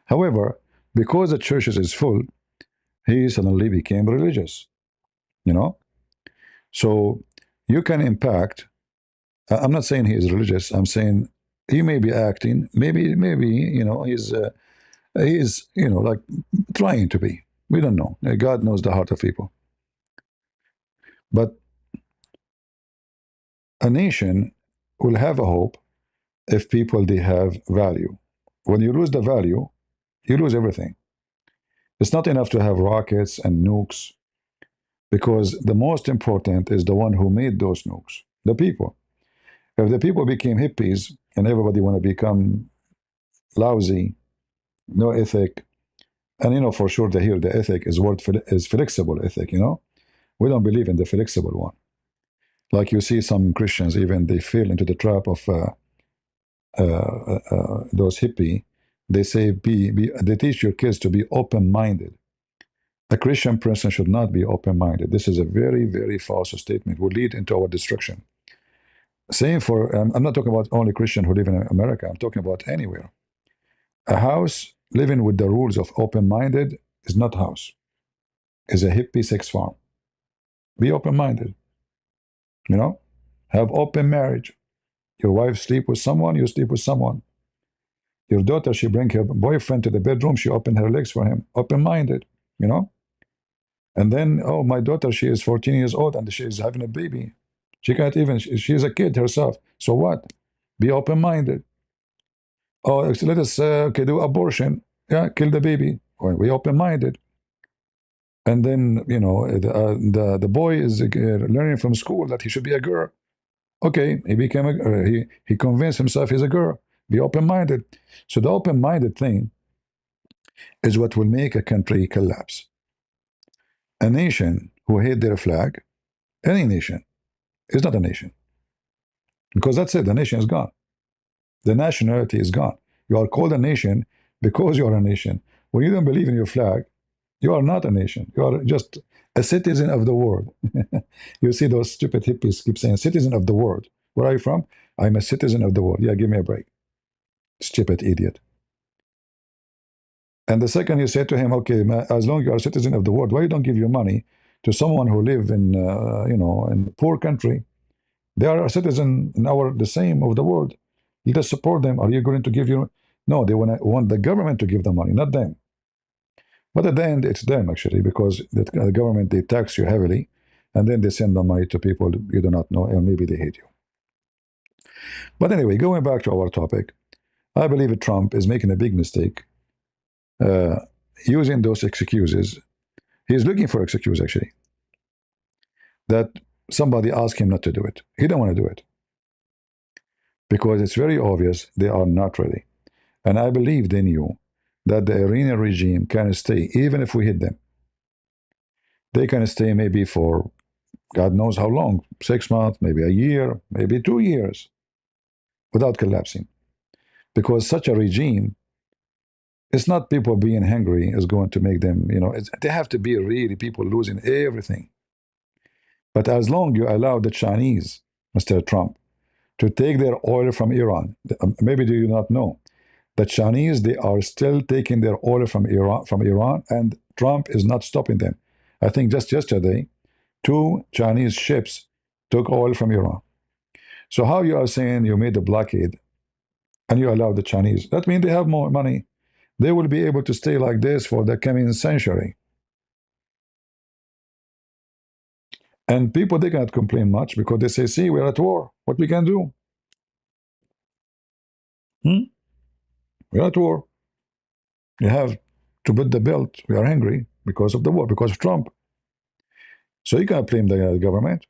However, because the churches is full, he suddenly became religious. You know, so you can impact. I'm not saying he is religious. I'm saying he may be acting. Maybe you know he's you know like trying to be. We don't know. God knows the heart of people. But a nation will have a hope if people they have value. When you lose the value, you lose everything. It's not enough to have rockets and nukes, because the most important is the one who made those nukes, the people. If the people became hippies and everybody want to become lousy, no ethic, and you know for sure that here the ethic is is flexible ethic. You know, we don't believe in the flexible one. Like you see some Christians, even they fall into the trap of those hippie. They say they teach your kids to be open-minded. A Christian person should not be open-minded. This is a very, very false statement. Will lead into our destruction. Same for, I'm not talking about only Christians who live in America. I'm talking about anywhere. A house living with the rules of open-minded is not house. Is a hippie sex farm. Be open-minded. You know, have open marriage. Your wife sleep with someone, you sleep with someone. Your daughter, she bring her boyfriend to the bedroom, she open her legs for him. Open-minded, you know. And then, oh, my daughter, she is 14 years old and she is having a baby. She can't even, she is a kid herself. So what? Be open-minded. Oh, let us okay, do abortion. Yeah, kill the baby. Well, we open-minded. And then, you know, the boy is learning from school that he should be a girl. Okay, he became he convinced himself he's a girl. Be open-minded. So the open-minded thing is what will make a country collapse. A nation who hate their flag, any nation, is not a nation. Because that's it, the nation is gone. The nationality is gone. You are called a nation because you are a nation. When you don't believe in your flag, you are not a nation. You are just a citizen of the world. You see those stupid hippies keep saying, citizen of the world. Where are you from? I'm a citizen of the world. Yeah, give me a break. Stupid idiot. And the second you say to him, okay, as long as you are a citizen of the world, why you don't give your money to someone who live in, you know, in a poor country? They are a citizen in the same of the world. You just support them. Are you going to give your? No, they want the government to give the money, not them. But at the end, it's them actually, because the government, they tax you heavily, and then they send the money to people you do not know, and maybe they hate you. But anyway, going back to our topic, I believe Trump is making a big mistake uh, using those excuses. He's looking for excuse actually that somebody asked him not to do it. He don't want to do it because it's very obvious they are not ready. And I believe they knew that the Iranian regime can stay even if we hit them. they can stay maybe for God knows how long, 6 months, maybe a year, maybe 2 years, without collapsing. Because such a regime, it's not people being hungry is going to make them, they have to be really people losing everything. But as long you allow the Chinese, Mr. Trump, to take their oil from Iran, maybe do you not know, the Chinese, they are still taking their oil from Iran, and Trump is not stopping them. I think just yesterday, 2 Chinese ships took oil from Iran. So how you are saying you made a blockade and you allow the Chinese? That means they have more money. They will be able to stay like this for the coming century. And people, they cannot complain much because they say, see, we're at war. What we can do? We're at war. You have to put the belt. We are angry because of the war, because of Trump. So you cannot blame the government.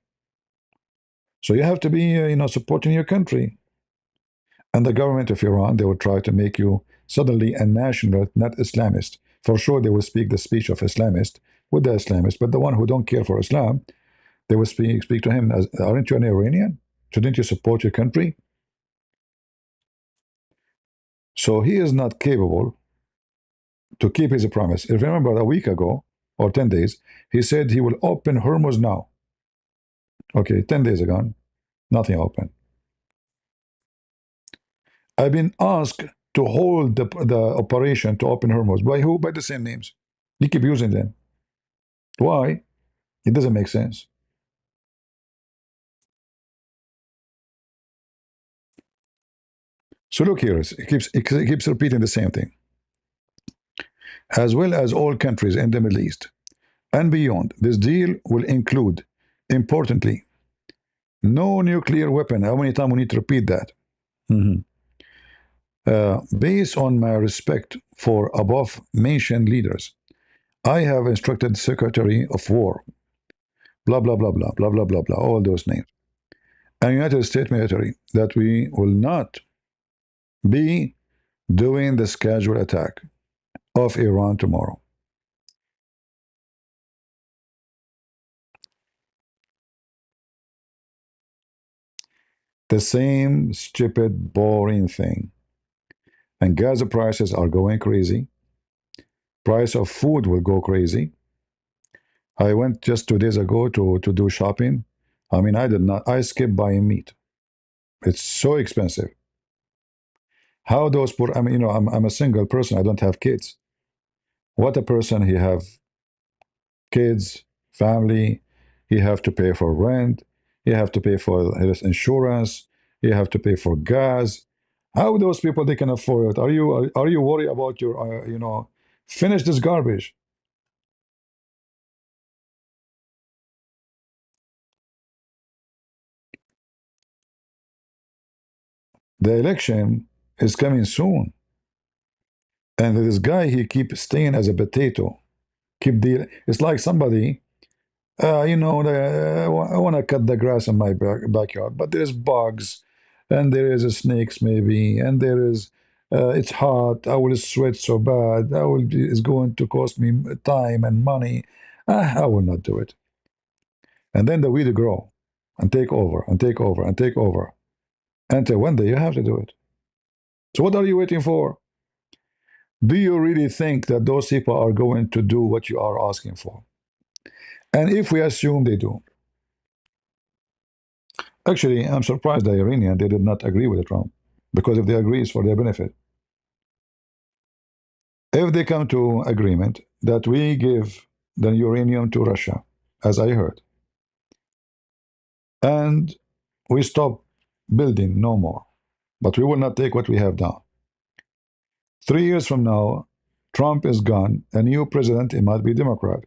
So you have to be, supporting your country. And the government of Iran, they will try to make you suddenly a national, not Islamist. For sure, they will speak the speech of Islamist with the Islamists, but the one who don't care for Islam, they will speak to him as, aren't you an Iranian? Shouldn't you support your country? So he is not capable to keep his promise. If you remember a week ago or 10 days, he said he will open Hormuz now. Okay, 10 days ago, nothing open. I've been asked to hold the operation to open Hormuz. By who? By the same names. You keep using them. Why? It doesn't make sense. So look here, it keeps repeating the same thing. As well as all countries in the Middle East and beyond, this deal will include, importantly, no nuclear weapon. How many times we need to repeat that? Based on my respect for above-mentioned leaders, I have instructed the Secretary of War, blah, blah, blah, blah, blah, blah, blah, blah, all those names, and United States military, that we will not be doing the scheduled attack of Iran tomorrow. The same stupid, boring thing. And gas prices are going crazy. Price of food will go crazy. I went just 2 days ago to do shopping. I skipped buying meat. It's so expensive. How those poor, I'm a single person. I don't have kids. What a person, he have kids, family, he have to pay for rent, he have to pay for his insurance, he have to pay for gas. How those people, they can afford it? Are you worried about your, finish this garbage? The election is coming soon. And this guy, he keeps staying as a potato. Keep dealing. It's like somebody, I want to cut the grass in my backyard, but there's bugs, and there is a snakes maybe, and it's hot. I will sweat so bad. It's going to cost me time and money. I will not do it. And then the weed grow and take over and take over and take over. Until one day you have to do it. So what are you waiting for? Do you really think that those people are going to do what you are asking for? And if we assume they do, actually, I'm surprised the Iranian, they did not agree with Trump, because if they agree, it's for their benefit. If they come to agreement that we give the uranium to Russia, as I heard, and we stop building no more, but we will not take what we have done. 3 years from now, Trump is gone, a new president, it might be Democrat.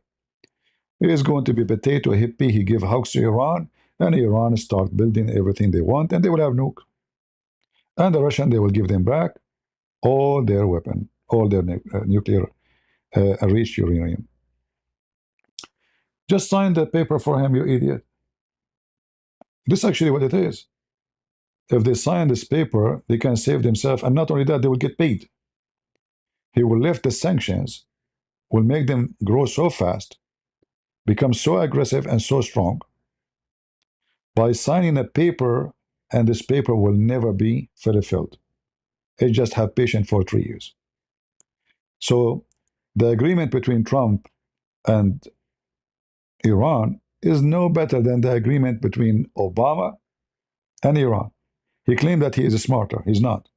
He is going to be potato hippie, he give hugs to Iran, and Iran start building everything they want, and they will have nuke. And the Russian, they will give them back all their weapon, all their nuclear enriched uranium. Just sign that paper for him, you idiot. This is actually what it is. If they sign this paper, they can save themselves, and not only that, they will get paid. He will lift the sanctions, will make them grow so fast become so aggressive and so strong by signing a paper, and this paper will never be fulfilled. It just have patience for 3 years. So the agreement between Trump and Iran is no better than the agreement between Obama and Iran. He claimed that he is smarter. He's not.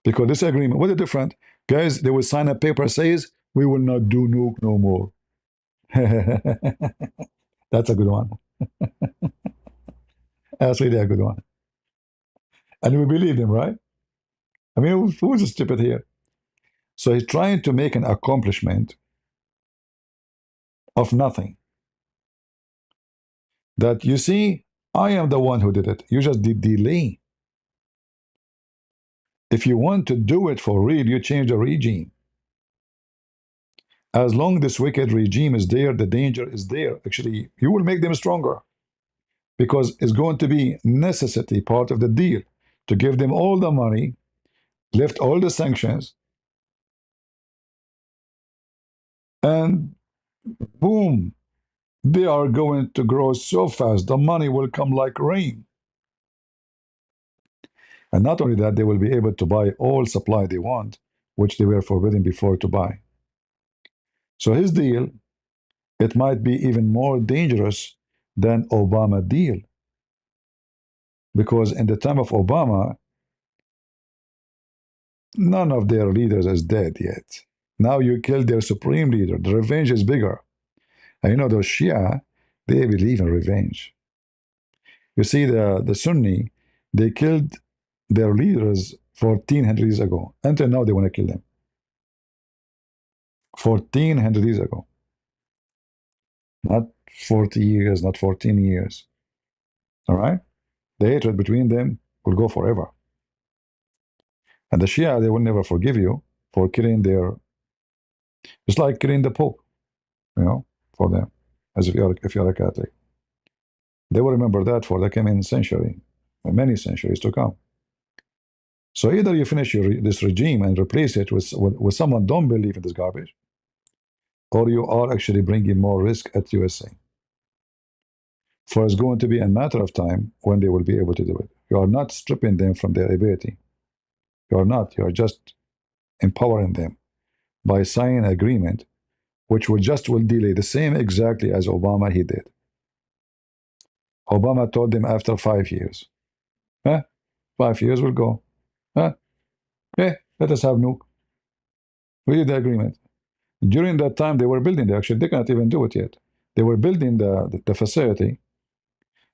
Because this agreement, what is different? Guys, they will sign a paper says, we will not do nuke no more. That's a good one. That's really a good one. And we believe him, right? I mean, who's stupid here? So he's trying to make an accomplishment of nothing. That you see, I am the one who did it. You just did delay. If you want to do it for real, you change the regime. As long this wicked regime is there, the danger is there. Actually, you will make them stronger because it's going to be necessity, part of the deal, to give them all the money, lift all the sanctions, and boom, they are going to grow so fast. The money will come like rain. And not only that, they will be able to buy all supply they want, which they were forbidden before to buy. So his deal, it might be even more dangerous than Obama deal. Because in the time of Obama, none of their leaders is dead yet. Now you killed their supreme leader. The revenge is bigger. And you know, those Shia, they believe in revenge. You see, the Sunni, they killed their leaders 1400 years ago. Until now, they want to kill them. 1400 years ago. Not 40 years, not 14 years. All right? The hatred between them will go forever. And the Shia, they will never forgive you for killing their... It's like killing the Pope, you know, for them, as if you're a Catholic. They will remember that for the coming century, many centuries to come. So either you finish this regime and replace it with someone don't believe in this garbage, or you are actually bringing more risk at USA. For it's going to be a matter of time when they will be able to do it. You are not stripping them from their ability. You are not. You are just empowering them by signing an agreement which will delay the same exactly as Obama he did. Obama told them after 5 years. 5 years will go. Let us have nuke. We did the agreement. During that time, they were building. They cannot even do it yet. They were building the facility.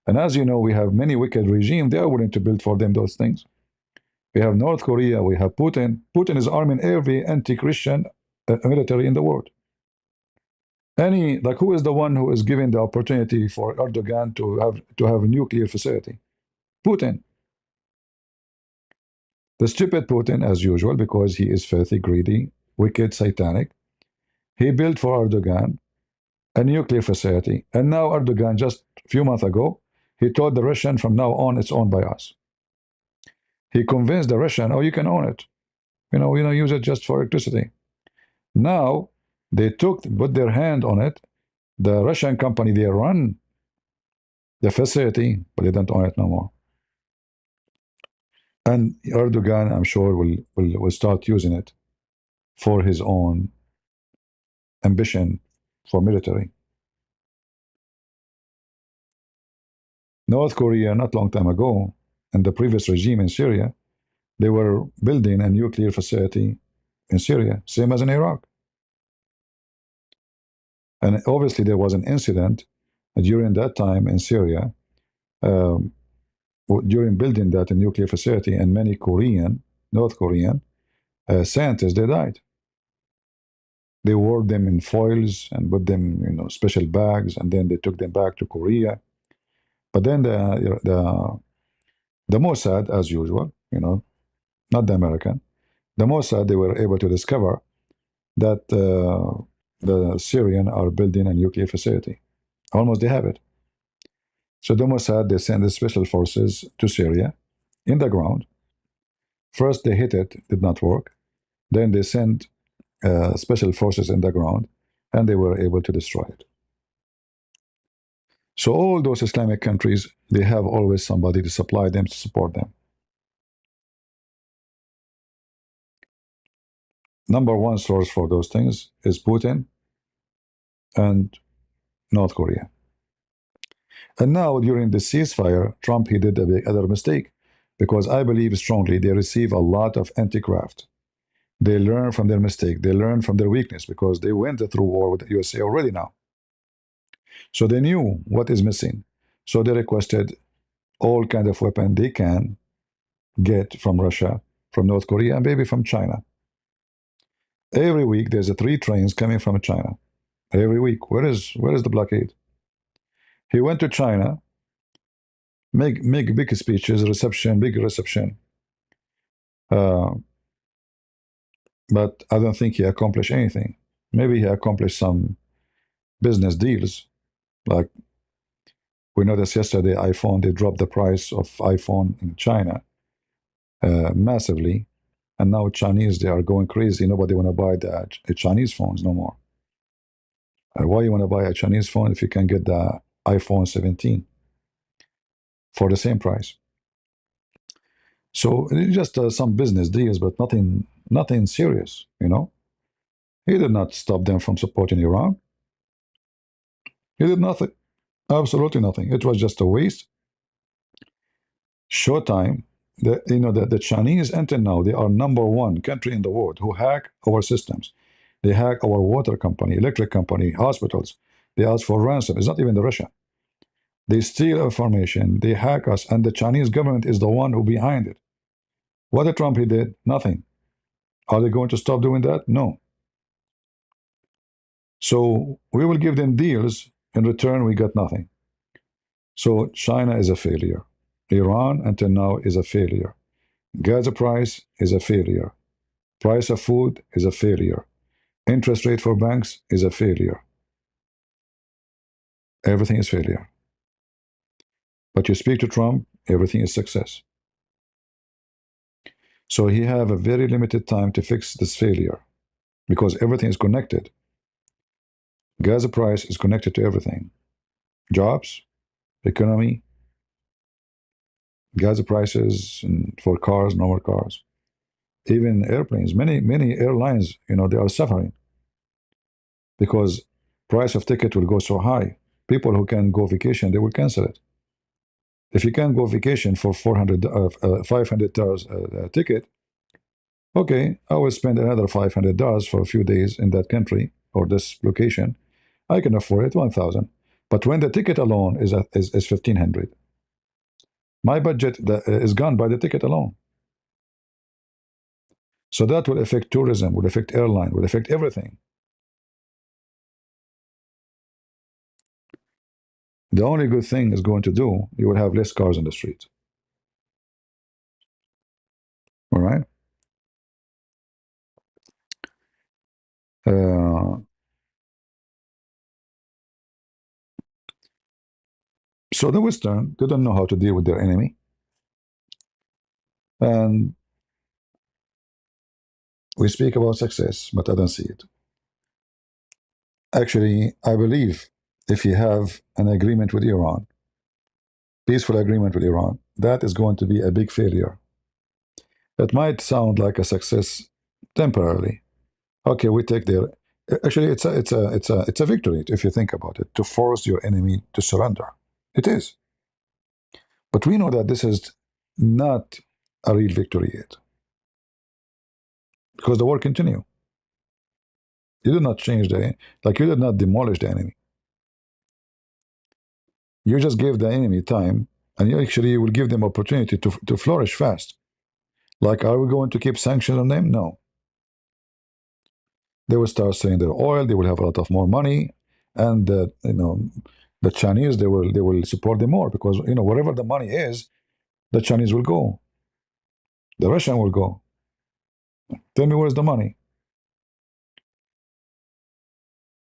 And as you know, we have many wicked regimes. They are willing to build for them those things. We have North Korea. We have Putin. Putin is arming every anti-Christian military in the world. Who is the one who is giving the opportunity for Erdogan to have a nuclear facility? Putin. The stupid Putin, as usual, because he is filthy, greedy, wicked, satanic. He built for Erdogan a nuclear facility. And now Erdogan, just a few months ago, he told the Russian from now on, it's owned by us. He convinced the Russian, oh, you can own it. Use it just for electricity. Now, they put their hand on it. The Russian company, they run the facility, but they don't own it no more. And Erdogan, I'm sure, will start using it for his own ambition for military. North Korea, not long time ago, in the previous regime in Syria, they were building a nuclear facility in Syria, same as in Iraq. And obviously there was an incident during that time in Syria, during building that nuclear facility, and many North Korean scientists, they died. They wore them in foils and put them in special bags, and then they took them back to Korea. But then the Mossad, as usual, not the American, the Mossad, they were able to discover that the Syrian are building a nuclear facility. Almost they have it. So the Mossad, they send the special forces to Syria in the ground. First they hit it, did not work. Then they sent special forces in the ground, and they were able to destroy it. So all those Islamic countries, they have always somebody to supply them, to support them. Number one source for those things is Putin and North Korea. And now during the ceasefire, Trump, he did a big other mistake, because I believe strongly they receive a lot of anti-graft. They learn from their mistake. They learn from their weakness, because they went through war with the USA already now. So they knew what is missing. So they requested all kind of weapon they can get from Russia, from North Korea, and maybe from China. Every week there's 3 trains coming from China. Every week. Where is the blockade? He went to China, make big speeches, big reception. But I don't think he accomplished anything. Maybe he accomplished some business deals. Like we noticed yesterday, iPhone, they dropped the price of iPhone in China massively. And now Chinese, they are going crazy. Nobody want to buy the Chinese phones no more. Why you want to buy a Chinese phone if you can get the iPhone 17 for the same price? So it's just some business deals, but nothing serious, you know. He did not stop them from supporting Iran. He did nothing, absolutely nothing. It was just a waste. Showtime, the Chinese until now, they are #1 country in the world who hack our systems. They hack our water company, electric company, hospitals. They ask for ransom. It's not even the Russia. They steal information. They hack us, and the Chinese government is the one who behind it. What did Trump he did? Nothing. Are they going to stop doing that? No. So we will give them deals. In return, we got nothing. So China is a failure. Iran until now is a failure. Gas price is a failure. Price of food is a failure. Interest rate for banks is a failure. Everything is failure. But you speak to Trump, everything is success. So he have a very limited time to fix this failure, because everything is connected. Gas price is connected to everything. Jobs, economy, gas prices for cars, normal cars, even airplanes. Many airlines, they are suffering because price of ticket will go so high. People who can go vacation, they will cancel it. If you can't go vacation for $500 ticket, okay, I will spend another $500 for a few days in that country or this location. I can afford it, 1,000. But when the ticket alone is 1,500, my budget is gone by the ticket alone. So that will affect tourism, will affect airline, will affect everything. The only good thing is going to do, you will have less cars on the street. All right? So the Western didn't know how to deal with their enemy. And we speak about success, but I don't see it. Actually, I believe if you have an agreement with Iran, peaceful agreement with Iran, that is going to be a big failure. It might sound like a success temporarily. Okay, we take their. Actually, it's a victory if you think about it. To force your enemy to surrender, it is. But we know that this is not a real victory yet, because the war continue. You did not change you did not demolish the enemy. You just gave the enemy time, and you actually will give them opportunity to flourish fast. Like, are we going to keep sanctions on them? No. They will start selling their oil. They will have a lot of more money, and the Chinese they will support them more, because wherever the money is, the Chinese will go. The Russian will go. Tell me, where's the money?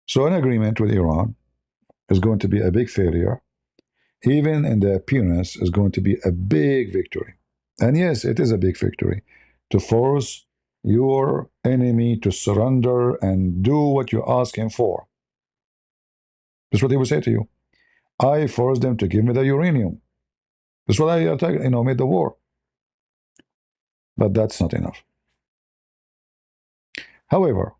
So an agreement with Iran is going to be a big failure. Even in the appearance, is going to be a big victory. And yes, it is a big victory to force your enemy to surrender and do what you ask him for. That's what he will say to you. I forced them to give me the uranium. That's what I attacked, made the war. But that's not enough. However,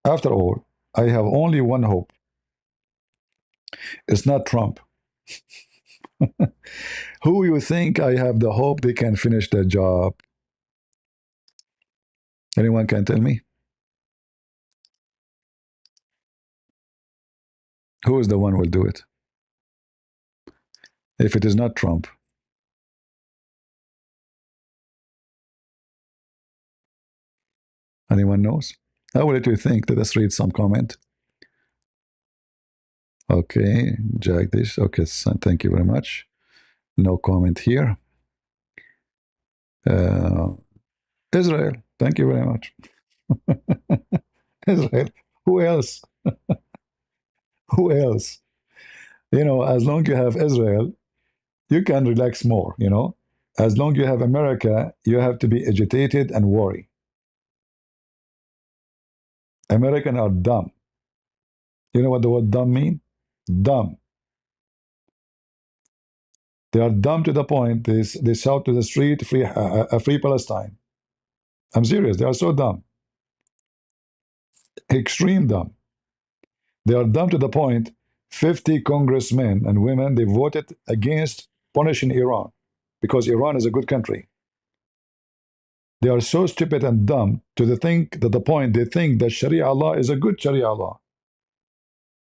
after all, I have only one hope. It's not Trump. Who you think I have the hope they can finish the job? Anyone can tell me? Who is the one who will do it? If it is not Trump. Anyone knows? I will let you think. Let us read some comment. Okay, Jagdish. Okay, thank you very much. No comment here. Uh, Israel. Thank you very much. Israel. Who else? Who else? As long you have Israel, you can relax more. As long you have America, you have to be agitated and worry. Americans are dumb. You know what the word dumb mean? Dumb. They are dumb to the point they shout to the street, free Palestine. I'm serious. They are so dumb. Extreme dumb. They are dumb to the point 50 congressmen and women, they voted against punishing Iran because Iran is a good country. They are so stupid and dumb to the point they think that Sharia law is a good Sharia law.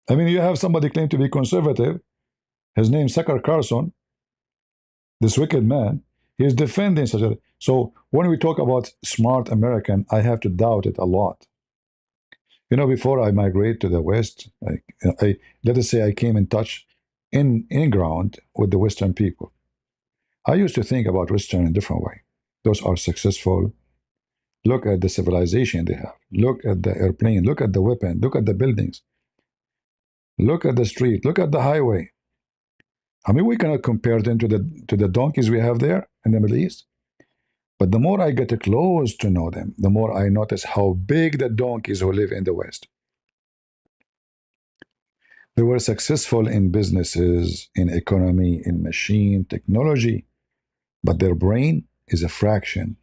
I mean, you have somebody claim to be conservative. His name is Tucker Carlson, this wicked man. He is defending such a. So when we talk about smart American, I have to doubt it a lot. Before I migrate to the West, let us say I came in touch in ground with the Western people. I used to think about Western in a different way. Those are successful. Look at the civilization they have. Look at the airplane. Look at the weapon. Look at the buildings. Look at the street. Look at the highway. I mean, we cannot compare them to the donkeys we have there in the Middle East. But the more I get close to know them, the more I notice how big the donkeys who live in the West. They were successful in businesses, in economy, in machine, technology, but their brain is a fraction.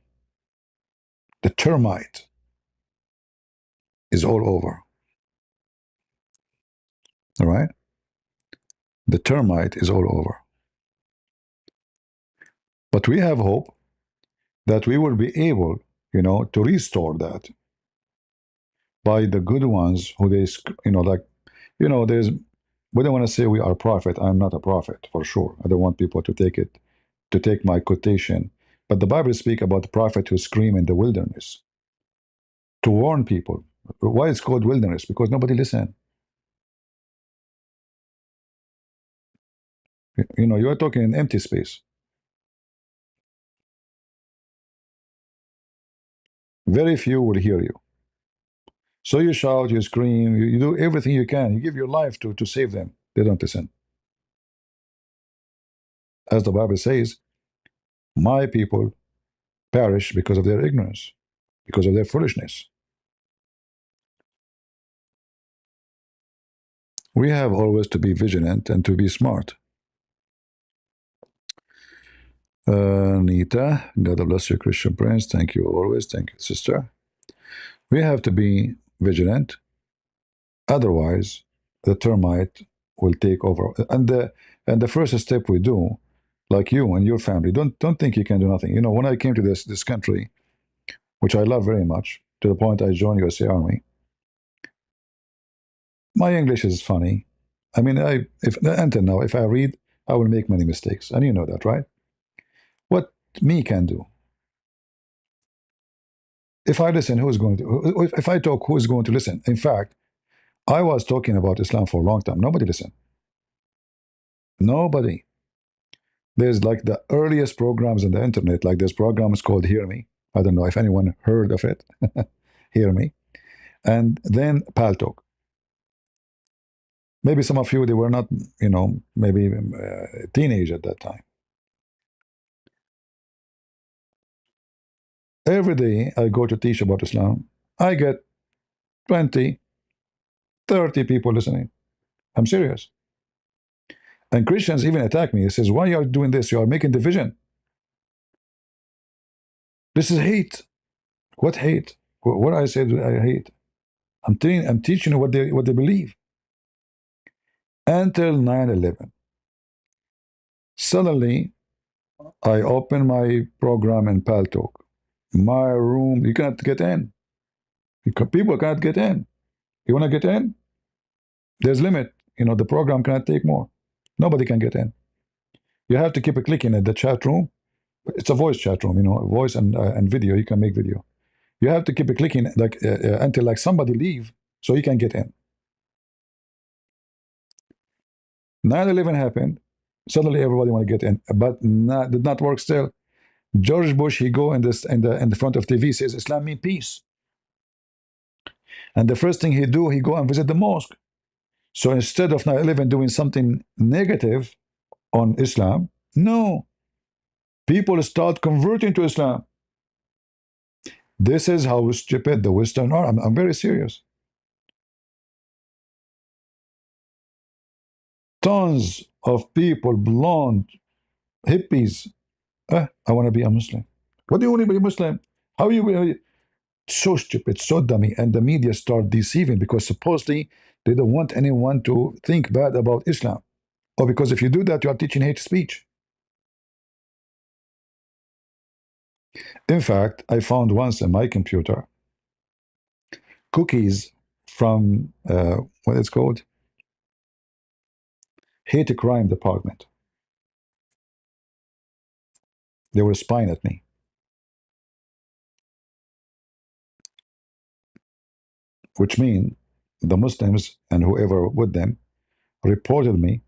The termite is all over. All right? The termite is all over. But we have hope that we will be able, to restore that by the good ones who there's, we don't want to say we are prophet. I'm not a prophet for sure. I don't want people to take my quotation. But the Bible speaks about the prophet who scream in the wilderness to warn people. Why it's called wilderness? Because nobody listen. You are talking in empty space. Very few will hear you. So you shout, you scream, you do everything you can. You give your life to save them. They don't listen. As the Bible says, my people perish because of their ignorance, because of their foolishness. We have always to be vigilant and to be smart. Nita, God bless you, Christian Prince. Thank you always. Thank you, sister. We have to be vigilant. Otherwise, the termite will take over. And the first step we do, like you and your family, don't think you can do nothing. When I came to this country, which I love very much, to the point I joined USA Army, my English is funny. I mean, until now, if I read, I will make many mistakes, and you know that, right? What me can do? If I listen, who's going to? If I talk, who is going to listen? In fact, I was talking about Islam for a long time. Nobody listened. Nobody. There's like the earliest programs on the internet, like this program is called Hear Me. I don't know if anyone heard of it. Hear Me. And then Paltalk. Maybe some of you, they were not, maybe teenage at that time. Every day I go to teach about Islam, I get 20, 30 people listening. I'm serious. And Christians even attack me. He says, why are you doing this? You are making division. This is hate. What hate? What I said I hate? I'm teaching you what they believe. Until 9/11. Suddenly, I open my program in Paltalk. My room, you cannot get in. People cannot get in. You want to get in? There's limit. The program cannot take more. Nobody can get in. You have to keep clicking at the chat room. It's a voice chat room, voice and video. You can make video. You have to keep clicking until somebody leave so you can get in. 9/11 happened. Suddenly everybody want to get in, but did not work still. George Bush, he go in the front of TV, says Islam mean peace. And the first thing he do, he go and visit the mosque. So instead of 9/11 doing something negative on Islam, no. People start converting to Islam. This is how stupid the Western are. I'm very serious. Tons of people, blonde, hippies. I want to be a Muslim. What do you want to be a Muslim? How you? So stupid, so dummy. And the media start deceiving because supposedly they don't want anyone to think bad about Islam. Or because if you do that, you are teaching hate speech. In fact, I found once in my computer cookies from what it's called? Hate crime department. They were spying at me. Which means the Muslims and whoever with them reported me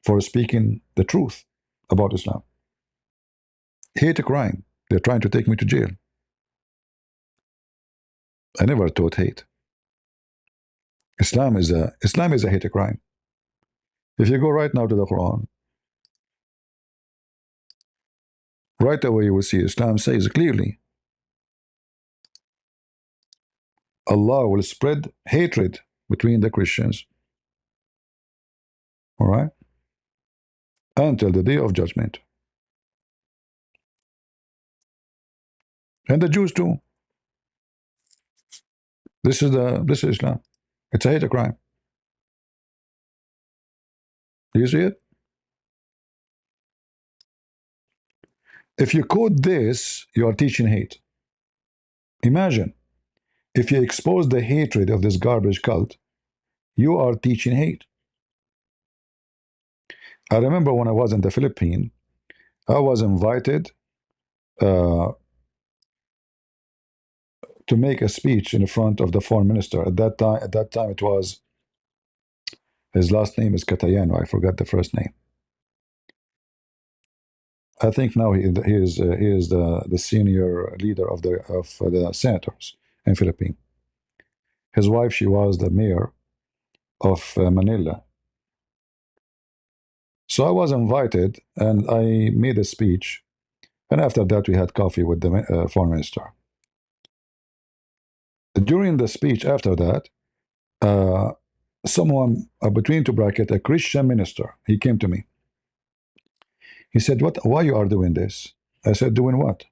for speaking the truth about Islam. Hate crime. They're trying to take me to jail. I never taught hate. Islam is a hate crime. If you go right now to the Quran, right away you will see Islam says clearly Allah will spread hatred between the Christians, all right, until the day of judgment. And the Jews too. This is Islam. It's a hate crime. Do you see it? If you quote this, you are teaching hate. Imagine if you expose the hatred of this garbage cult, you are teaching hate. I remember when I was in the Philippines, I was invited to make a speech in front of the foreign minister. At that time, it was, his last name is Catayano. I forgot the first name. I think now he is the senior leader of the senators in Philippines. His wife, she was the mayor of Manila. So I was invited and I made a speech. And after that, we had coffee with the foreign minister. During the speech after that, someone, between two brackets, a Christian minister, he came to me. He said, why you are doing this? I said, doing what?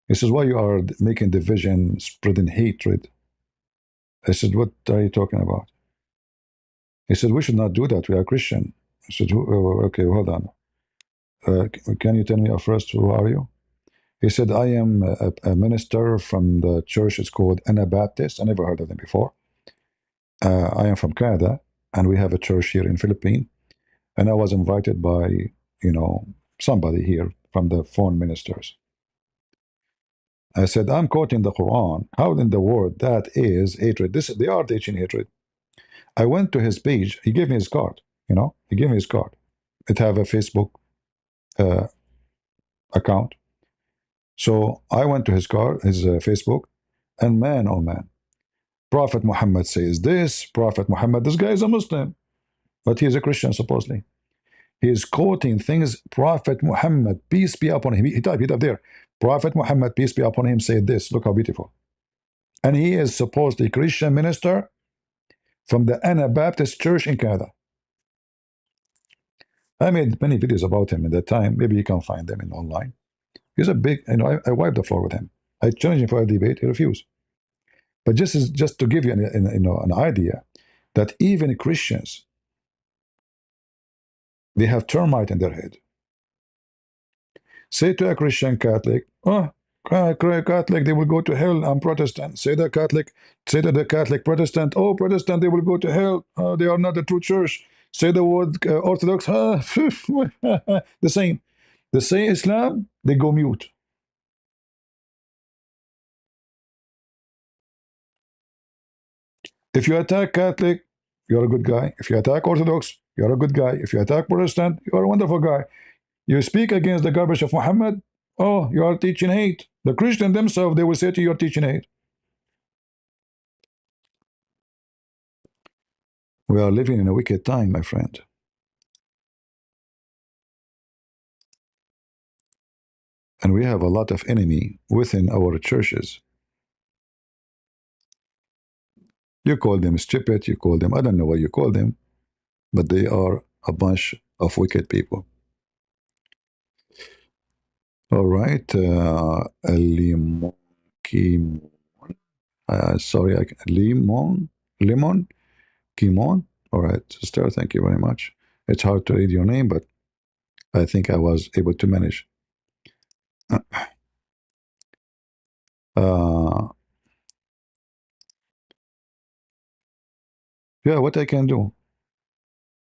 He says, why you are making division, spreading hatred? I said, what are you talking about? He said, we should not do that. We are Christian. I said, okay, hold on. Can you tell me first, who are you? He said, I am a minister from the church. It's called Anabaptist. I never heard of them before. I am from Canada, and we have a church here in Philippines. And I was invited by, somebody here from the foreign ministers. I said, I'm quoting the Quran. How in the world that is hatred? They are teaching hatred. I went to his page. He gave me his card. He gave me his card. It have a Facebook account. So I went to his Facebook, and man, oh man, Prophet Muhammad says this. Prophet Muhammad, this guy is a Muslim, but he is a Christian supposedly. He is quoting things. Prophet Muhammad, peace be upon him. He typed it up there. Prophet Muhammad, peace be upon him, said this. Look how beautiful. And he is supposedly a Christian minister from the Anabaptist Church in Canada. I made many videos about him at that time. Maybe you can find them in online. He's a big, I wiped the floor with him. I challenged him for a debate. He refused. But just to give you an idea that even Christians, they have termite in their head. Say to a Christian Catholic, oh, Catholic, they will go to hell. I'm Protestant. Say to the Catholic Protestant, oh, Protestant, they will go to hell. They are not the true church. Say the word Orthodox, the same. They say Islam, they go mute. If you attack Catholic, you're a good guy. If you attack Orthodox, you're a good guy. If you attack Protestant, you're a wonderful guy. You speak against the garbage of Muhammad, oh, you are teaching hate. The Christian themselves, they will say to you, you're teaching hate. We are living in a wicked time, my friend. And we have a lot of enemy within our churches. You call them stupid, you call them, I don't know what you call them, but they are a bunch of wicked people. All right. Limon, sorry, Limon, Kimon. All right, sister, thank you very much. It's hard to read your name, but I think I was able to manage. Uh, yeah, what I can do.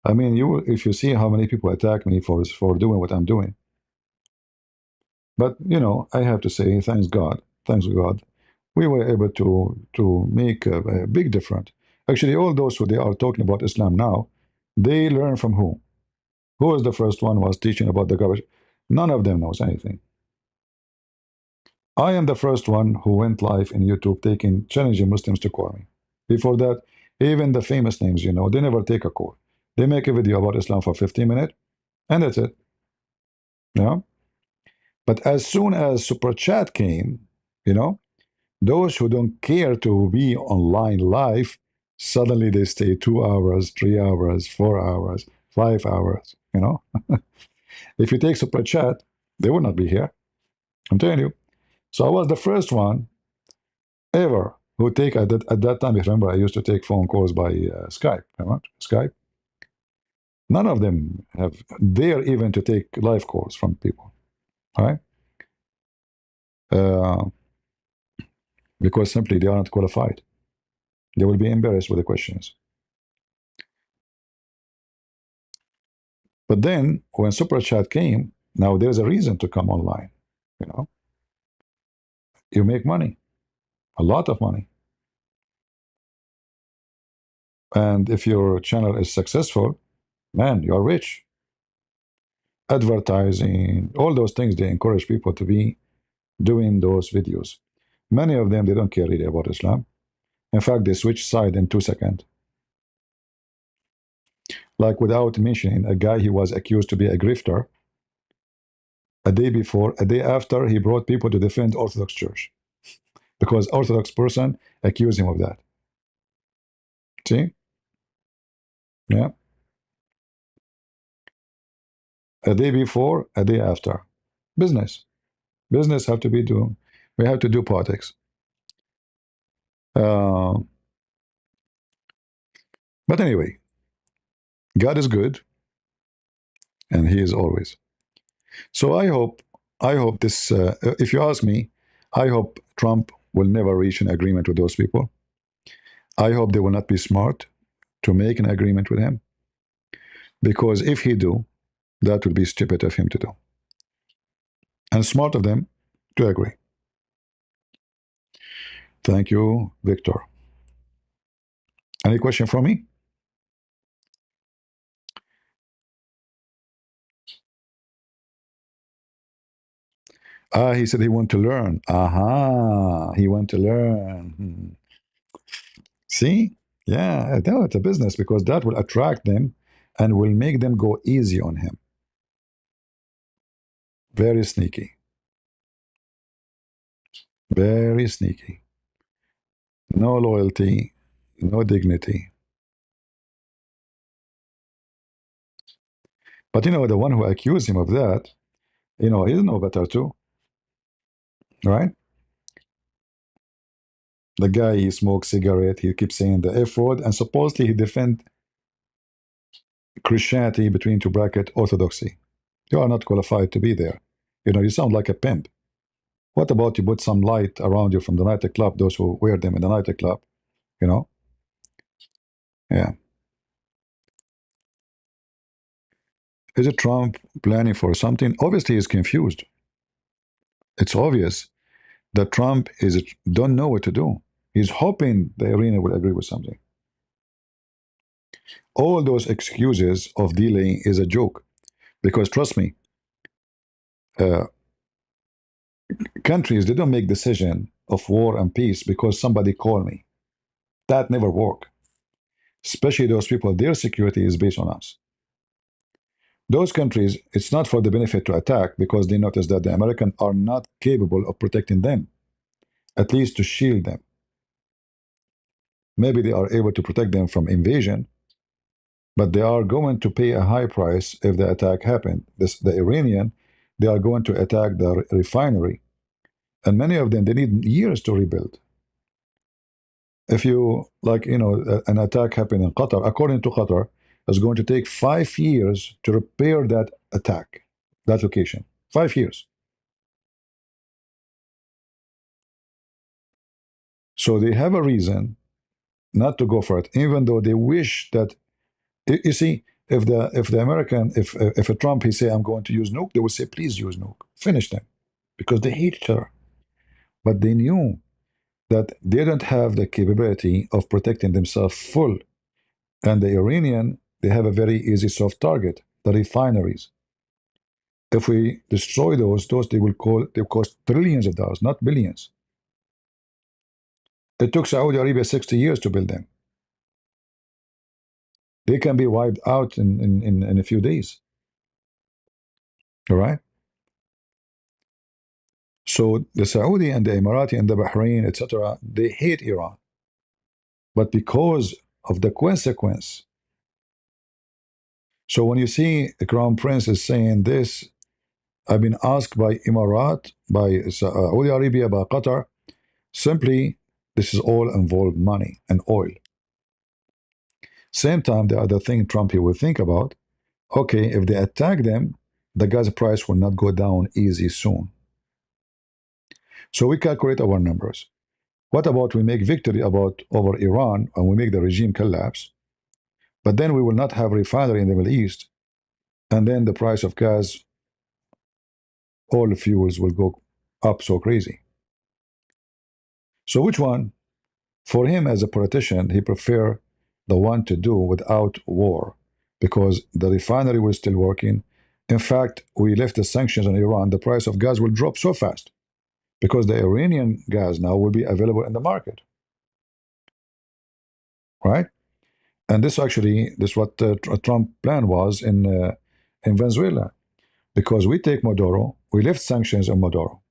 I mean, if you see how many people attack me for doing what I'm doing. But I have to say, thanks God, we were able to make a big difference. Actually, all those who they are talking about Islam now, they learn from who? Who was the first one who was teaching about the garbage? None of them knows anything. I am the first one who went live in YouTube challenging Muslims to call me. Before that, even the famous names, they never take a call. They make a video about Islam for 15 minutes, and that's it. Yeah. But as soon as Super Chat came, those who don't care to be online live, suddenly they stay 2 hours, 3 hours, 4 hours, 5 hours. If you take Super Chat, they would not be here. I'm telling you. So I was the first one ever who take at that time. Remember, I used to take phone calls by Skype. Remember Skype? None of them have dare even to take live calls from people. All right? Because simply they are not qualified. They will be embarrassed with the questions. But then when Super Chat came, now there's a reason to come online. You make money, a lot of money. And if your channel is successful, man, you're rich. Advertising, all those things, they encourage people to be doing those videos. Many of them, they don't care really about Islam. In fact, they switch side in 2 seconds. Like without mentioning a guy he was accused to be a grifter, a day after, he brought people to defend Orthodox Church because Orthodox person accused him of that. See? Yeah. A day before, a day after. Business. Business have to be doing. We have to do politics. But anyway, God is good, and He is always. So I hope this. If you ask me, I hope Trump will never reach an agreement with those people. I hope they will not be smart to make an agreement with him, because if he do, that would be stupid of him to do, and smart of them to agree. Thank you, Victor. Any question from me? He said he want to learn. Aha, he want to learn. See? Yeah, no, it's a business because that will attract them and will make them go easy on him. Very sneaky. Very sneaky. No loyalty, no dignity. But the one who accused him of that, he's no better too, right? The guy, he smokes cigarette, he keeps saying the F word, and supposedly he defend Christianity between two bracket orthodoxy. You are not qualified to be there. You sound like a pimp. What about you put some light around you from the nightclub, those who wear them in the nightclub, you know? Yeah. Is it Trump planning for something? Obviously, he's confused. It's obvious that Trump don't know what to do. He's hoping the Iranian will agree with something. All those excuses of delaying is a joke, because trust me, uh, countries, they don't make decision of war and peace because somebody called me. That never work. Especially those people, their security is based on us. Those countries, it's not for the benefit to attack because they notice that the Americans are not capable of protecting them, at least to shield them. Maybe they are able to protect them from invasion, but they are going to pay a high price if the attack happens. The Iranian, they are going to attack the refinery, and many of them, they need years to rebuild. If an attack happened in Qatar, according to Qatar, it's going to take 5 years to repair that attack, that location. 5 years. So they have a reason not to go for it, even though they wish that. You see, if a Trump, he say I'm going to use nuke, they will say please use nuke, finish them, because they hate each other. But they knew that they don't have the capability of protecting themselves full, and the Iranian, they have a very easy soft target, the refineries. If we destroy those they will cost trillions of dollars, not billions. It took Saudi Arabia 60 years to build them. They can be wiped out in a few days. All right? So the Saudi and the Emirati and the Bahrain, etc., they hate Iran. But because of the consequence. So when you see the Crown Prince is saying this, I've been asked by Emirat, by Saudi Arabia, by Qatar, simply this is all involved money and oil. Same time, the other thing Trump he will think about, okay, if they attack them, the gas price will not go down easy soon. So we calculate our numbers. What about we make victory over Iran and we make the regime collapse, but then we will not have refinery in the Middle East, and then the price of gas, all the fuels will go up so crazy. So which one? For him as a politician, he prefer the one to do without war, because the refinery was still working. In fact, we left the sanctions on Iran, the price of gas will drop so fast because the Iranian gas now will be available in the market. Right? And this what Trump plan was in Venezuela, because we take Maduro, we lift sanctions on Maduro.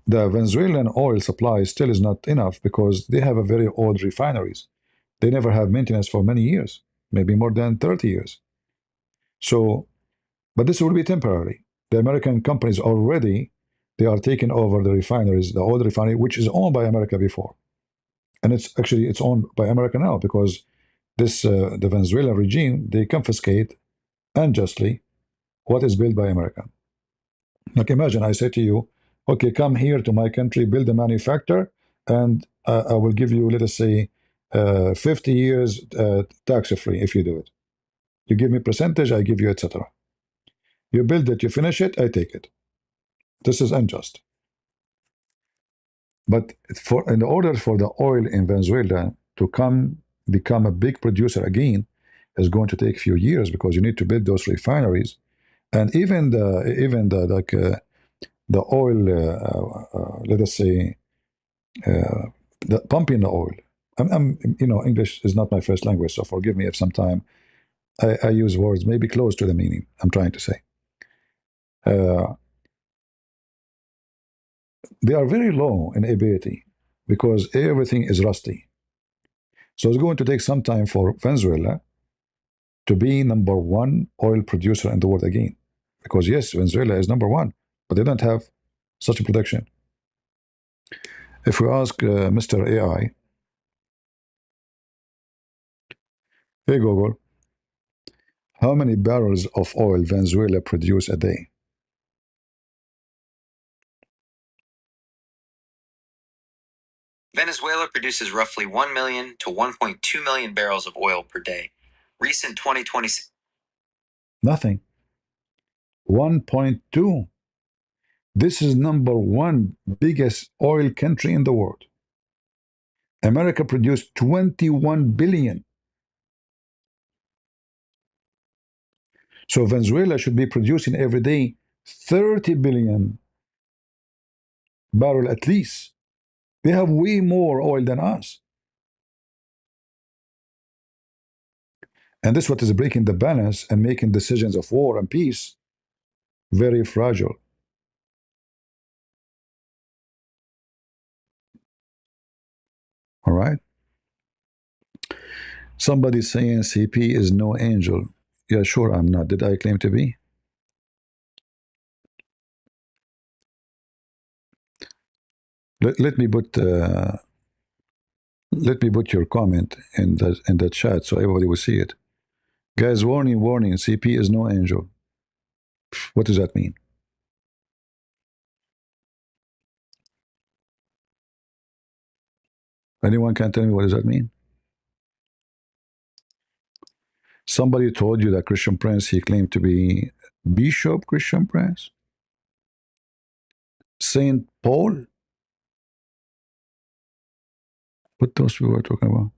The Venezuelan oil supply still is not enough because they have a very old refineries. They never have maintenance for many years, maybe more than 30 years. So, but this will be temporary. The American companies already, they are taking over the refineries, the old refinery, which is owned by America before. And it's owned by America now because the Venezuelan regime, they confiscate unjustly what is built by America. Like imagine I say to you, okay, come here to my country, build a manufacturer, and I will give you, let us say, 50 years tax-free if you do it. You give me percentage, I give you, etc. You build it, you finish it, I take it. This is unjust. But in order for the oil in Venezuela to become a big producer again, is going to take a few years because you need to build those refineries, and even the oil, let us say, the pumping the oil. English is not my first language, so forgive me if sometime I use words maybe close to the meaning I'm trying to say. They are very low in ability because everything is rusty. So it's going to take some time for Venezuela to be number one oil producer in the world again. Because yes, Venezuela is number one, but they don't have such a production. If we ask Mr. AI, hey Google, how many barrels of oil Venezuela produce a day? Venezuela produces roughly 1 million to 1.2 million barrels of oil per day. Recent 2020. Nothing. 1.2. This is number one biggest oil country in the world. America produced 21 billion. So Venezuela should be producing every day 30 billion barrel at least. They have way more oil than us. And this is what is breaking the balance and making decisions of war and peace very fragile. All right? Somebody saying CP is no angel. Yeah, sure, I'm not. Did I claim to be? Let me put your comment in the chat so everybody will see it. Guys, warning, warning. CP is no angel. What does that mean? Anyone can tell me what does that mean? Somebody told you that Christian Prince, he claimed to be Bishop Christian Prince? Saint Paul? What those people were talking about?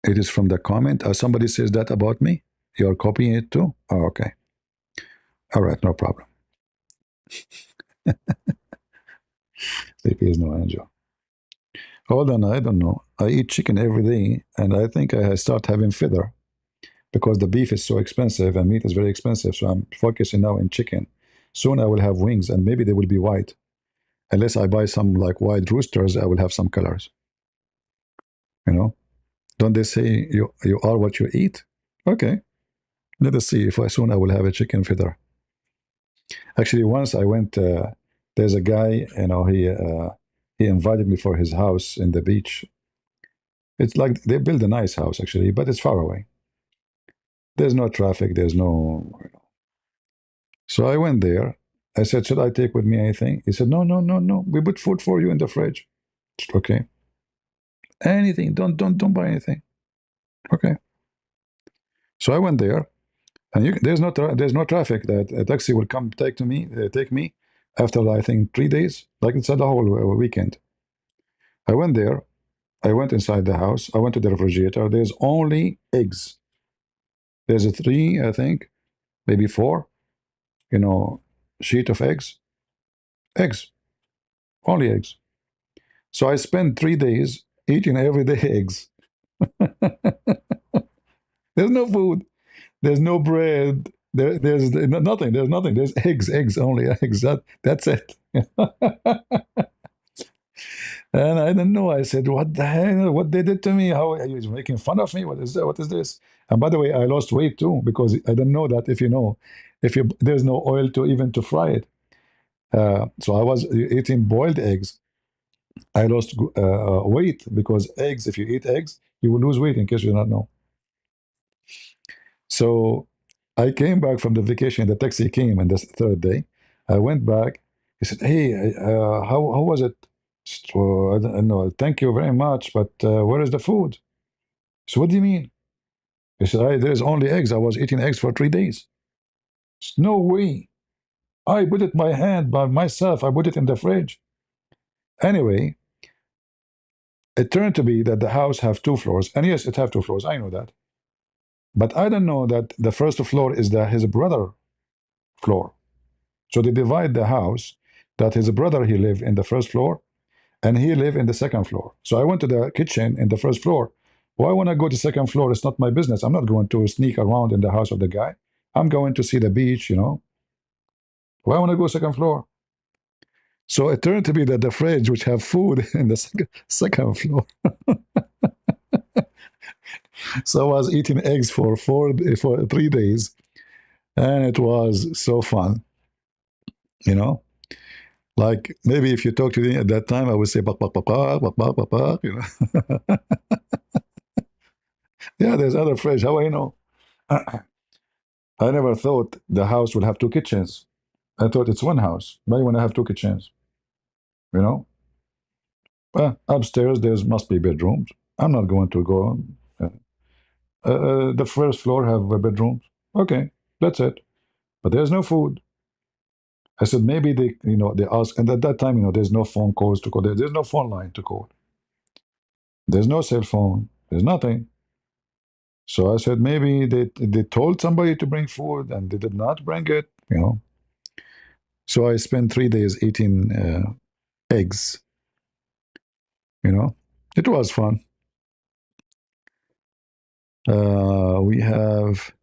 It is from the comment. Somebody says that about me. You're copying it too? Oh, okay. All right, no problem. CP is no angel. Hold on, I don't know. I eat chicken every day, and I think I start having feather because the beef is so expensive and meat is very expensive. So I'm focusing now in chicken. Soon I will have wings, and maybe they will be white. Unless I buy some like white roosters, I will have some colors. You know? Don't they say you are what you eat? Okay. Let us see if soon I will have a chicken feather. Actually, once I went, there's a guy, he invited me for his house in the beach. It's like they build a nice house, actually, but it's far away. There's no traffic, there's no. So I went there. I said, should I take with me anything? He said, no, no, no, no. We put food for you in the fridge. Okay. Anything. Don't buy anything. Okay. So I went there, and there's no traffic. That a taxi will come take me after I think 3 days. Like it's the whole weekend. I went there. I went inside the house. I went to the refrigerator. There's only eggs. There's a 3, I think, maybe 4, sheet of eggs. Eggs. Only eggs. So I spent 3 days eating every day eggs. There's no food. There's no bread. There's nothing. There's nothing. There's eggs, only eggs. That's it. And I didn't know. I said, what the hell? What they did to me? How are you making fun of me? What is that? What is this? And by the way, I lost weight too because I didn't know that if there's no oil to fry it. So I was eating boiled eggs. I lost weight because eggs. If you eat eggs, you will lose weight. In case you do not know. So I came back from the vacation. The taxi came, and the 3rd day, I went back. He said, "Hey, how was it?" So I don't know. Thank you very much, but where is the food? So what do you mean? He said, "There's only eggs. I was eating eggs for 3 days." No way. I put it by hand by myself. I put it in the fridge. Anyway, it turned to be that the house have 2 floors, and yes, it have 2 floors. I know that, but I don't know that the first floor is his brother floor. So they divide the house that his brother he live in the first floor and he live in the second floor. So I went to the kitchen in the first floor. Why when I go to second floor? It's not my business. I'm not going to sneak around in the house of the guy. I'm going to see the beach, Why want to go second floor? So it turned to be that the fridge, which have food in the second floor. So I was eating eggs for 3 days, and it was so fun. You know, like maybe if you talk to me at that time, I would say bak bak bak bak bak bak bak bak. You know, yeah. There's other fridge. How I know? I never thought the house would have two kitchens. I thought it's one house. Why you want to have two kitchens? You know? Upstairs there must be bedrooms. I'm not going to go. The first floor have bedrooms. Okay, that's it. But there's no food. I said maybe they ask, and at that time there's no phone calls to call. There's no phone line to call. There's no cell phone. There's nothing. So I said maybe they told somebody to bring food and they did not bring it. So I spent 3 days eating eggs. It was fun. We have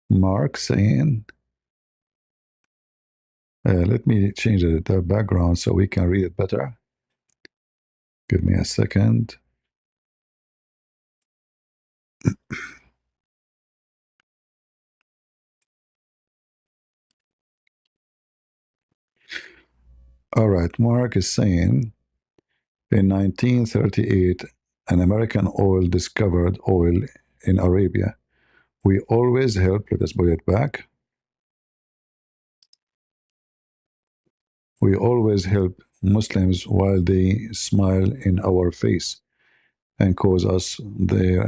Mark saying, let me change the background so we can read it better. Give me a second. All right, Mark is saying, in 1938, an American oil discovered oil in Arabia. We always help, let us put it back. We always help Muslims while they smile in our face and cause us there,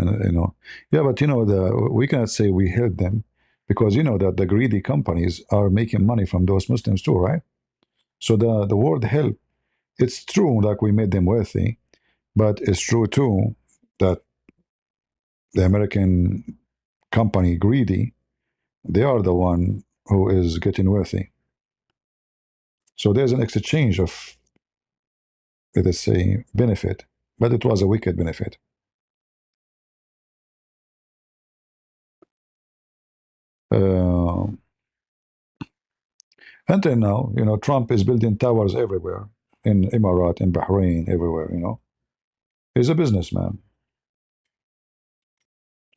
Yeah, but we cannot say we help them because that the greedy companies are making money from those Muslims too, right? So the word help, it's true like we made them wealthy, but it's true too that the American company greedy, they are the one who is getting wealthy. So there's an exchange of, let us say, benefit, but it was a wicked benefit. Until now, Trump is building towers everywhere, in Emirat, in Bahrain, everywhere. He's a businessman,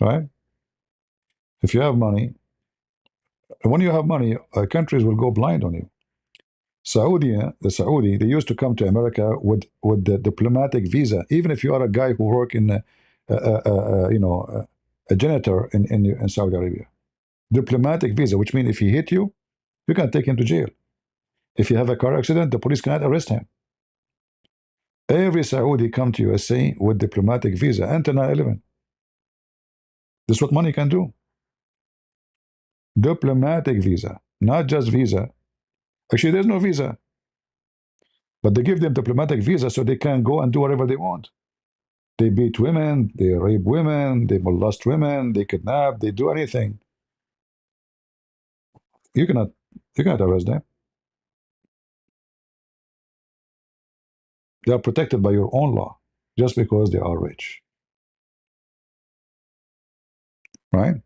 right? If you have money, when you have money, countries will go blind on you. The Saudi, they used to come to America with the diplomatic visa, even if you are a guy who work in, a janitor in Saudi Arabia. Diplomatic visa, which means if he hit you, you can take him to jail. If you have a car accident, the police cannot arrest him. Every Saudi come to USA with diplomatic visa until 9/11. This is what money can do. Diplomatic visa, not just visa. Actually, there's no visa, but they give them diplomatic visa so they can go and do whatever they want. They beat women, they rape women, they molest women, they kidnap, they do anything. You cannot arrest them. They are protected by your own law just because they are rich. Right?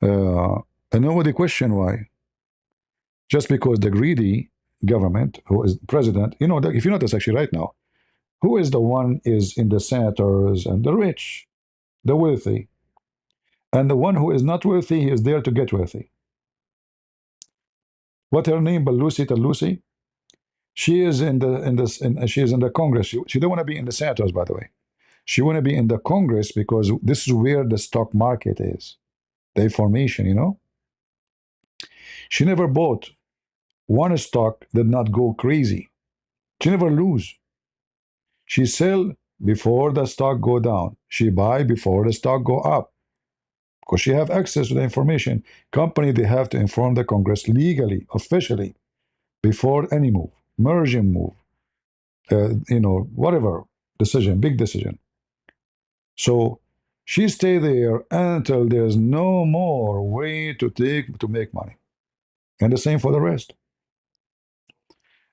And nobody question why. Just because the greedy government, who is president, if you notice actually right now, who is the one is in the senators and the rich, the wealthy, and the one who is not wealthy, he is there to get wealthy. What her name? Lucy. She is she is in the Congress. She don't want to be in the senators, by the way. She want to be in the Congress because this is where the stock market is, the information. She never bought one stock, did not go crazy. She never lose. She sell before the stock go down. She buy before the stock go up. Because she have access to the information. Company, they have to inform the Congress legally, officially, before any move, merging move, whatever decision, big decision. So she stay there until there's no more way to make money. And the same for the rest.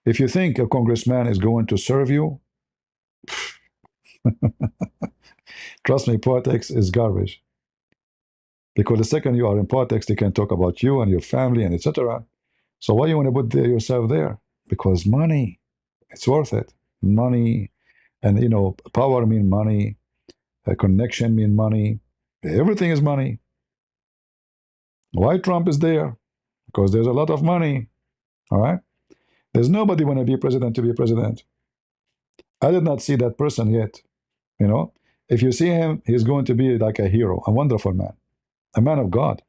If you think a congressman is going to serve you, trust me, politics is garbage. Because the second you are in politics, they can talk about you and your family and etc. So why you want to put yourself there? Because money, it's worth it. Money, and power mean money, connection mean money. Everything is money. Why Trump is there? Because there's a lot of money. All right. There's nobody want to be president to be president. I did not see that person yet. You know, if you see him, he's going to be like a hero, a wonderful man, a man of God,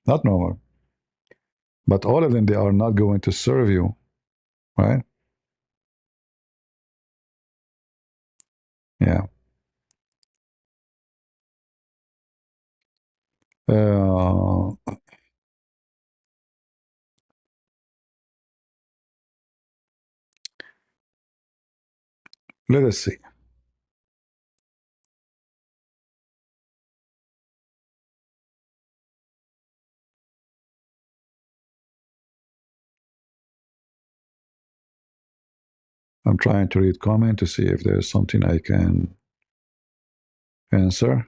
not normal. But all of them, they are not going to serve you, right? Yeah. Uh, let us see. I'm trying to read comment to see if there's something I can answer.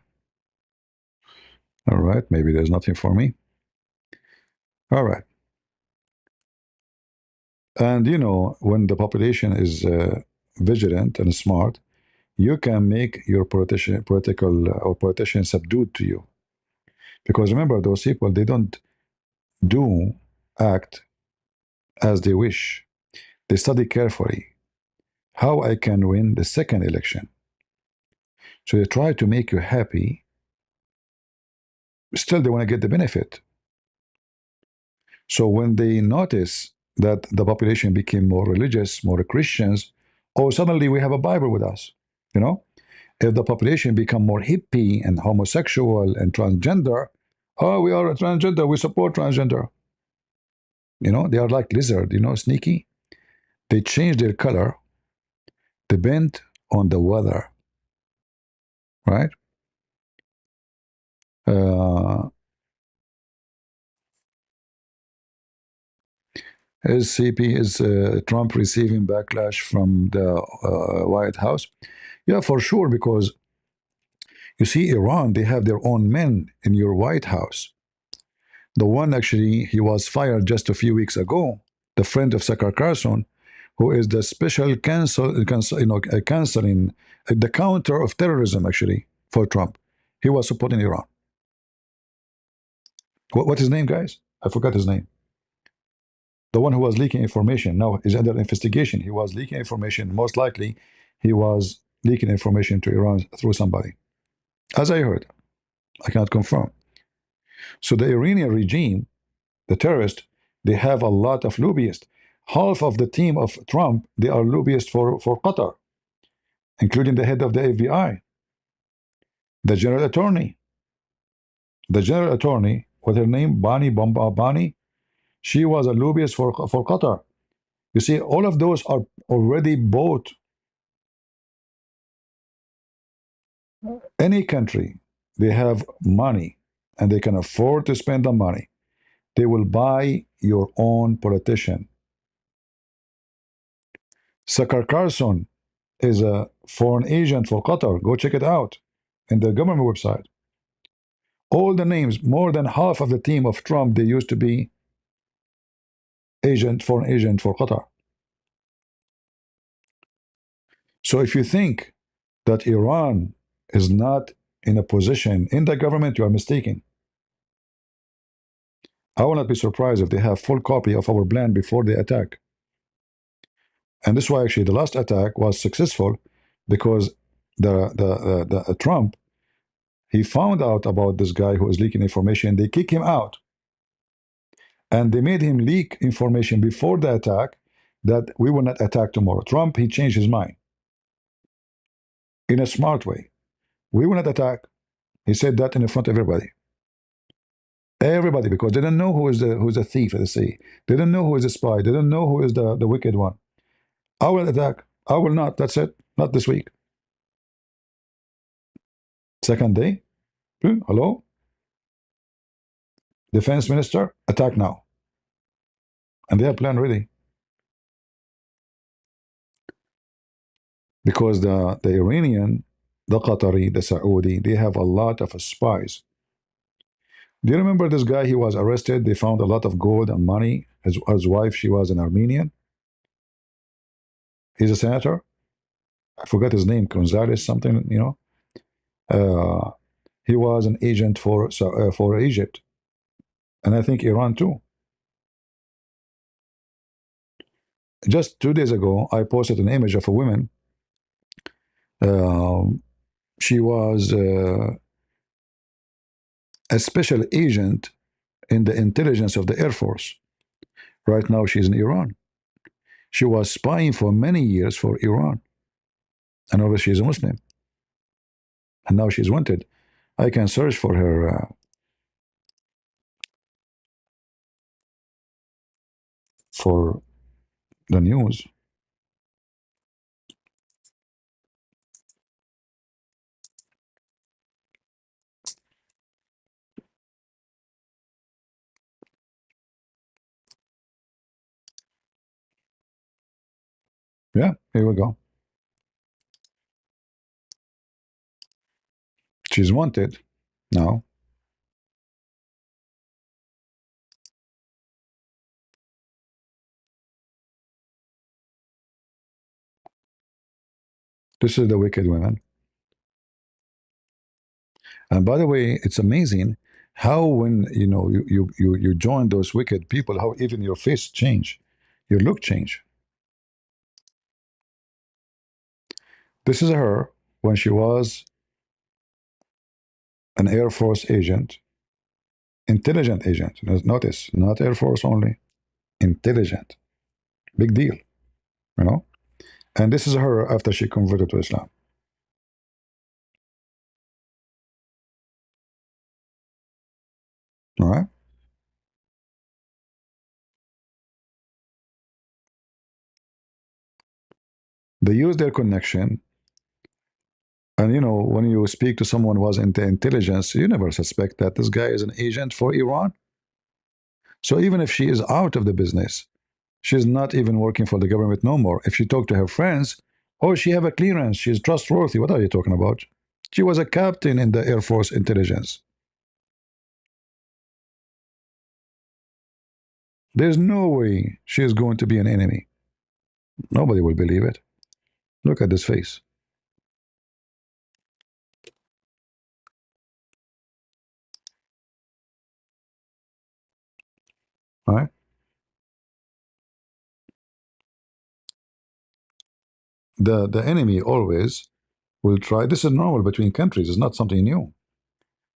All right, maybe there's nothing for me. All right. And when the population is vigilant and smart, you can make your political or politician subdued to you. Because remember, those people, they don't act as they wish. They study carefully how I can win the second election. So they try to make you happy. Still, they want to get the benefit. So when they notice that the population became more religious, more Christians, oh, suddenly we have a Bible with us. If the population become more hippie and homosexual and transgender, oh, we are a transgender, we support transgender. They are like lizard, sneaky. They change their color, depend on the weather, right? Is Trump receiving backlash from the White House? Yeah, for sure, because you see, Iran, they have their own men in your White House. The one actually, he was fired just a few weeks ago, the friend of Sakar Carson, who is the special counseling, the counter of terrorism, actually, for Trump. He was supporting Iran. What's his name, guys? I forgot his name. The one who was leaking information now is under investigation. He was leaking information. Most likely, he was leaking information to Iran through somebody. As I heard, I cannot confirm. So the Iranian regime, the terrorists, they have a lot of lobbyists. Half of the team of Trump, they are lobbyists for Qatar, including the head of the FBI, the general attorney. The general attorney, what her name, Bani Bombani, she was a lobbyist for Qatar. You see, all of those are already bought. Any country, they have money and they can afford to spend the money. They will buy your own politician. Sakar Carson is a foreign agent for Qatar. Go check it out in the government website. All the names, more than half of the team of Trump, they used to be foreign agent for Qatar. So if you think that Iran is not in a position in the government, you are mistaken. I will not be surprised if they have full copy of our plan before they attack. And this is why actually the last attack was successful, because the Trump, he found out about this guy who is leaking information. They kick him out, and they made him leak information before the attack that we will not attack tomorrow. Trump, he changed his mind in a smart way. We will not attack. He said that in front of everybody. Everybody, because they don't know who's the thief at the sea. They don't know who is the spy. They don't know who is the wicked one. I will attack. I will not. That's it. Not this week. Second day. Hello? Defense minister, attack now. And they have plan ready. Because the Iranian, the Qatari, the Saudi, they have a lot of spies. Do you remember this guy? He was arrested. They found a lot of gold and money his wife, she was an Armenian. He's a senator. I forgot his name, Gonzalez something, you know. He was an agent for Egypt, and I think Iran too. Just 2 days ago, I posted an image of a woman. Um, she was a special agent in the intelligence of the Air Force. Right now, she's in Iran. She was spying for many years for Iran, and obviously she's a Muslim, and now she's wanted. I can search for her for the news. Yeah, here we go. She's wanted now. This is the wicked women. And by the way, it's amazing how when you join those wicked people, how even your face change, your look change. This is her when she was an Air Force agent, intelligent agent. Notice, not Air Force only, intelligent. Big deal, you know. And this is her after she converted to Islam. All right. They use their connection. And when you speak to someone who was into intelligence, you never suspect that this guy is an agent for Iran. So even if she is out of the business, she's not even working for the government no more. If she talk to her friends, oh, she have a clearance, she's trustworthy. What are you talking about? She was a captain in the Air Force intelligence. There's no way she is going to be an enemy. Nobody will believe it. Look at this face. All right. The enemy always will try. This is normal between countries. It's not something new.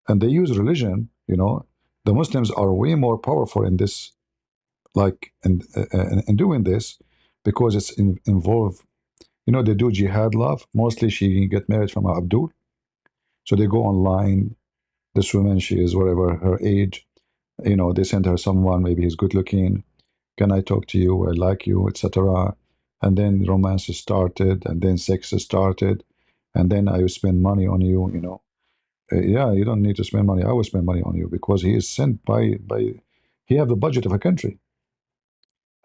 And they use religion. The Muslims are way more powerful in this, like in doing this, because it's involved. They do jihad love. Mostly she get married from Abdul. So they go online. This woman, she is whatever her age. They send her someone, maybe he's good looking. Can I talk to you? I like you, etc. And then romance is started, and then sex is started, and then I will spend money on you. Yeah, you don't need to spend money. I will spend money on you because he is sent by he have the budget of a country.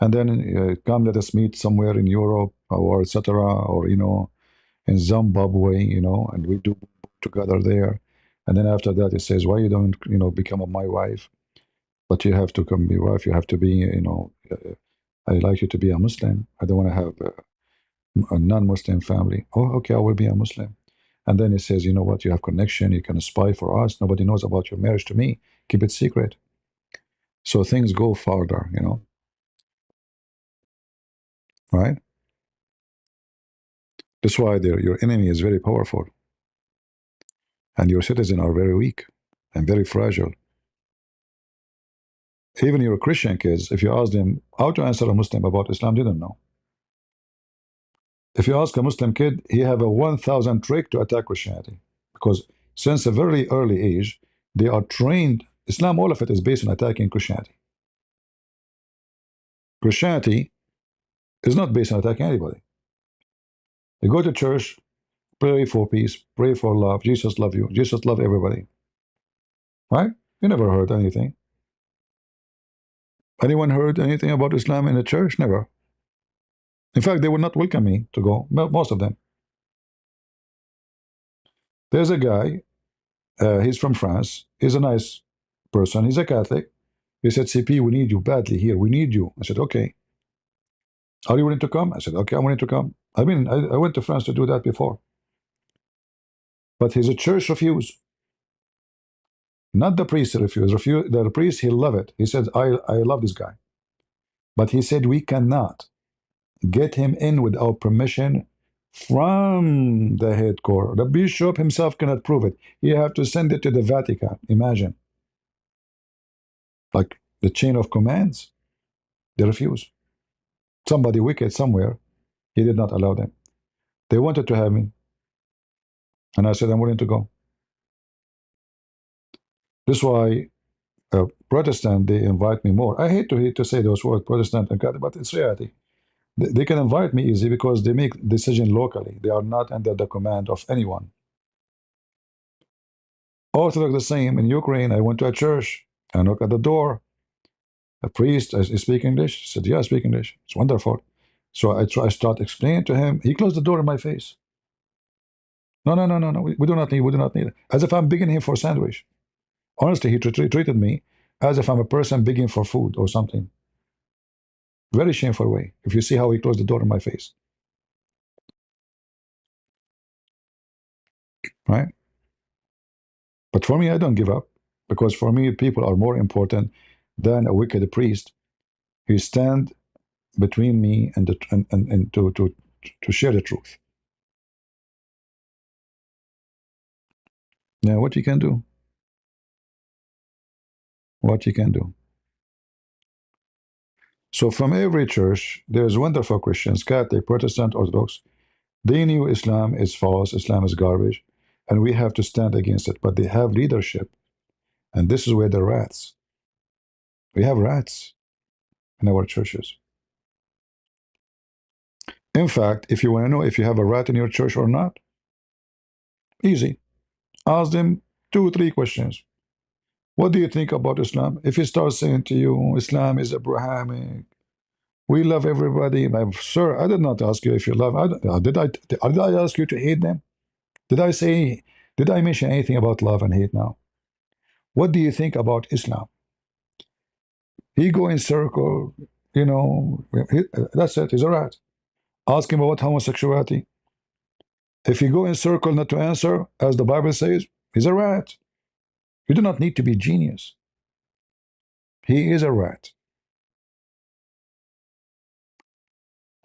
And then come let us meet somewhere in Europe or etc. or in Zimbabwe, and we do together there. And then after that, it says, why you don't become my wife? But you have to come be wife. You have to be I like you to be a Muslim. I don't want to have a non-Muslim family. Oh, okay, I will be a Muslim. And then it says, you know what? You have connection. You can spy for us. Nobody knows about your marriage to me. Keep it secret. So things go farther, right? That's why your enemy is very powerful, and your citizens are very weak and very fragile. Even your Christian kids, if you ask them how to answer a Muslim about Islam, they don't know. If you ask a Muslim kid, he have a 1,000 trick to attack Christianity, because since a very early age, they are trained. Islam, all of it is based on attacking Christianity. Christianity is not based on attacking anybody. You go to church, pray for peace, pray for love. Jesus love you. Jesus love everybody. Right? You never heard anything. Anyone heard anything about Islam in the church? Never. In fact, they would not welcome me to go, most of them. There's a guy, he's from France. He's a nice person. He's a Catholic. He said, CP, we need you badly here. We need you. I said, okay. Are you willing to come? I said, okay, I'm willing to come. I mean, I went to France to do that before. But his church refused. Not the priest refused. The priest, he loved it. He said, I love this guy. But he said, we cannot get him in without permission from the headquarters. The bishop himself cannot prove it. You have to send it to the Vatican. Imagine. Like the chain of commands. They refuse. Somebody wicked somewhere, he did not allow them. They wanted to have me. And I said, I'm willing to go. This is why Protestant, they invite me more. I hate to say those words, Protestant and Catholic, but it's reality. They can invite me easy because they make decision locally. They are not under the command of anyone. Orthodox the same. In Ukraine, I went to a church. I knocked at the door. A priest, I speak English. I said, yeah, I speak English. It's wonderful. So I start explaining to him. He closed the door in my face. No, no, no, no, no. We do not need. We do not need it. As if I'm begging him for a sandwich. Honestly, he treated me as if I'm a person begging for food or something. Very shameful way. If you see how he closed the door in my face, right? But for me, I don't give up because for me, people are more important than a wicked priest who stand between me and to share the truth. Now, what you can do? What you can do? So from every church, there's wonderful Christians, Catholic, Protestant, Orthodox. They knew Islam is false, Islam is garbage, and we have to stand against it. But they have leadership, and this is where the rats. We have rats in our churches. In fact, if you want to know if you have a rat in your church or not, easy. Ask them 2 or 3 questions. What do you think about Islam? If he starts saying to you, Islam is Abrahamic, we love everybody. Sir, I did not ask you if you love. Did I ask you to hate them? Did I mention anything about love and hate now? What do you think about Islam? He go in circle, that's it. He's a rat. Ask him about homosexuality. If you go in circle not to answer, as the Bible says, he's a rat. You do not need to be genius. He is a rat.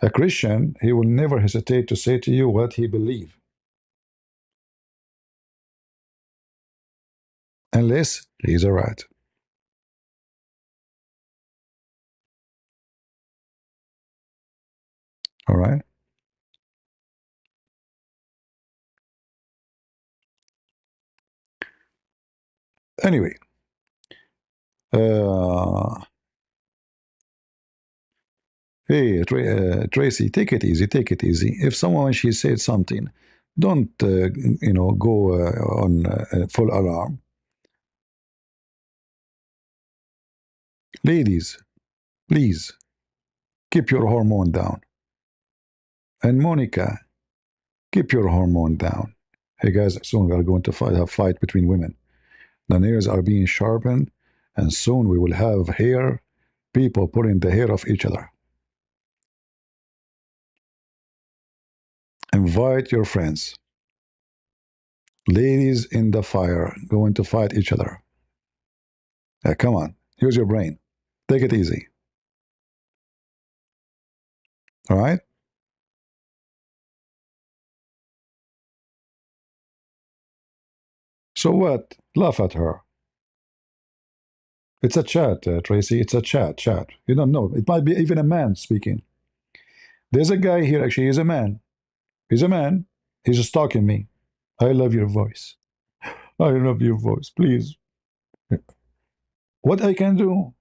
A Christian, he will never hesitate to say to you what he believes. Unless he is a rat. All right? Anyway, hey, Tracy, take it easy, take it easy. If someone, she said something, don't, go on full alarm. Ladies, please, keep your hormone down. And Monica, keep your hormone down. Hey guys, soon we are going to have a fight between women. The nails are being sharpened, and soon we will have hair, people pulling the hair of each other. Invite your friends. Ladies in the fire going to fight each other. Come on, use your brain. Take it easy. All right? So what? Laugh at her. It's a chat, Tracy. It's a chat. You don't know. It might be even a man speaking. There's a guy here, actually, he's a man. He's a man. He's stalking me. I love your voice. I love your voice. Please. What I can do?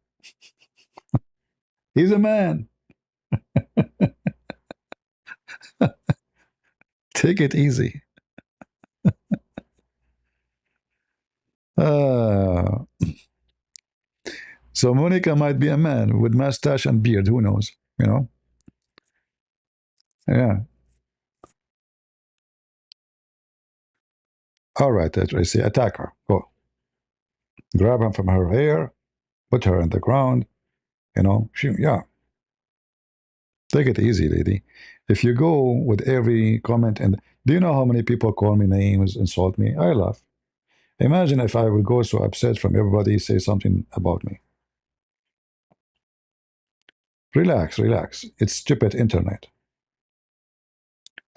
He's a man. Take it easy. Uh, so Monica might be a man with mustache and beard. Who knows? Yeah. All right, Tracy. Attack her. Go. Grab him from her hair. put her in the ground. Yeah. Take it easy, lady. If you go with every comment, and do you know how many people call me names, insult me? I laugh. Imagine if I would go so upset from everybody say something about me. Relax, relax. It's stupid internet.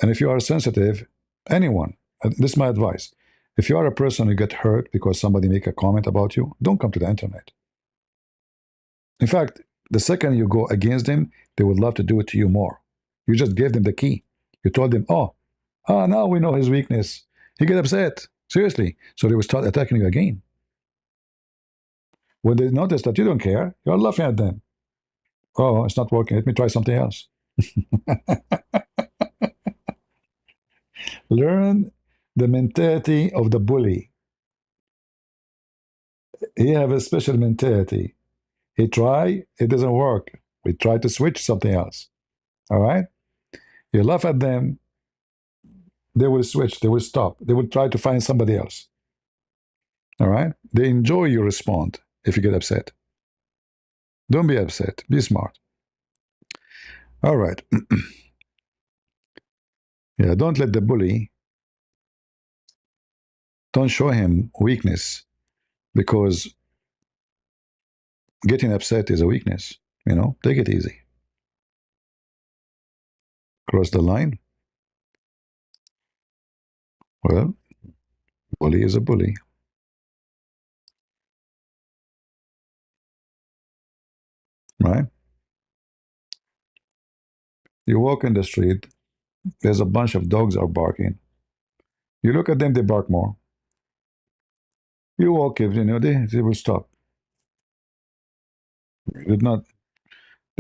And if you are sensitive, anyone, this is my advice. If you are a person who get hurt because somebody make a comment about you, don't come to the internet. In fact, the second you go against them, they would love to do it to you more. You just gave them the key. You told them, now we know his weakness. He get upset. Seriously. So they will start attacking you again. When they notice that you don't care, you're laughing at them. Oh, it's not working. Let me try something else. Learn the mentality of the bully. He have a special mentality. He try, it doesn't work. We try to switch something else. All right? You laugh at them, they will switch, they will stop, they will try to find somebody else. All right? They enjoy your respond if you get upset. Don't be upset, be smart. All right. Yeah, don't let the bully, don't show him weakness, because getting upset is a weakness. Take it easy. Cross the line. Well, bully is a bully. Right? You walk in the street, there's a bunch of dogs are barking. You look at them, they bark more. You walk, they will stop. They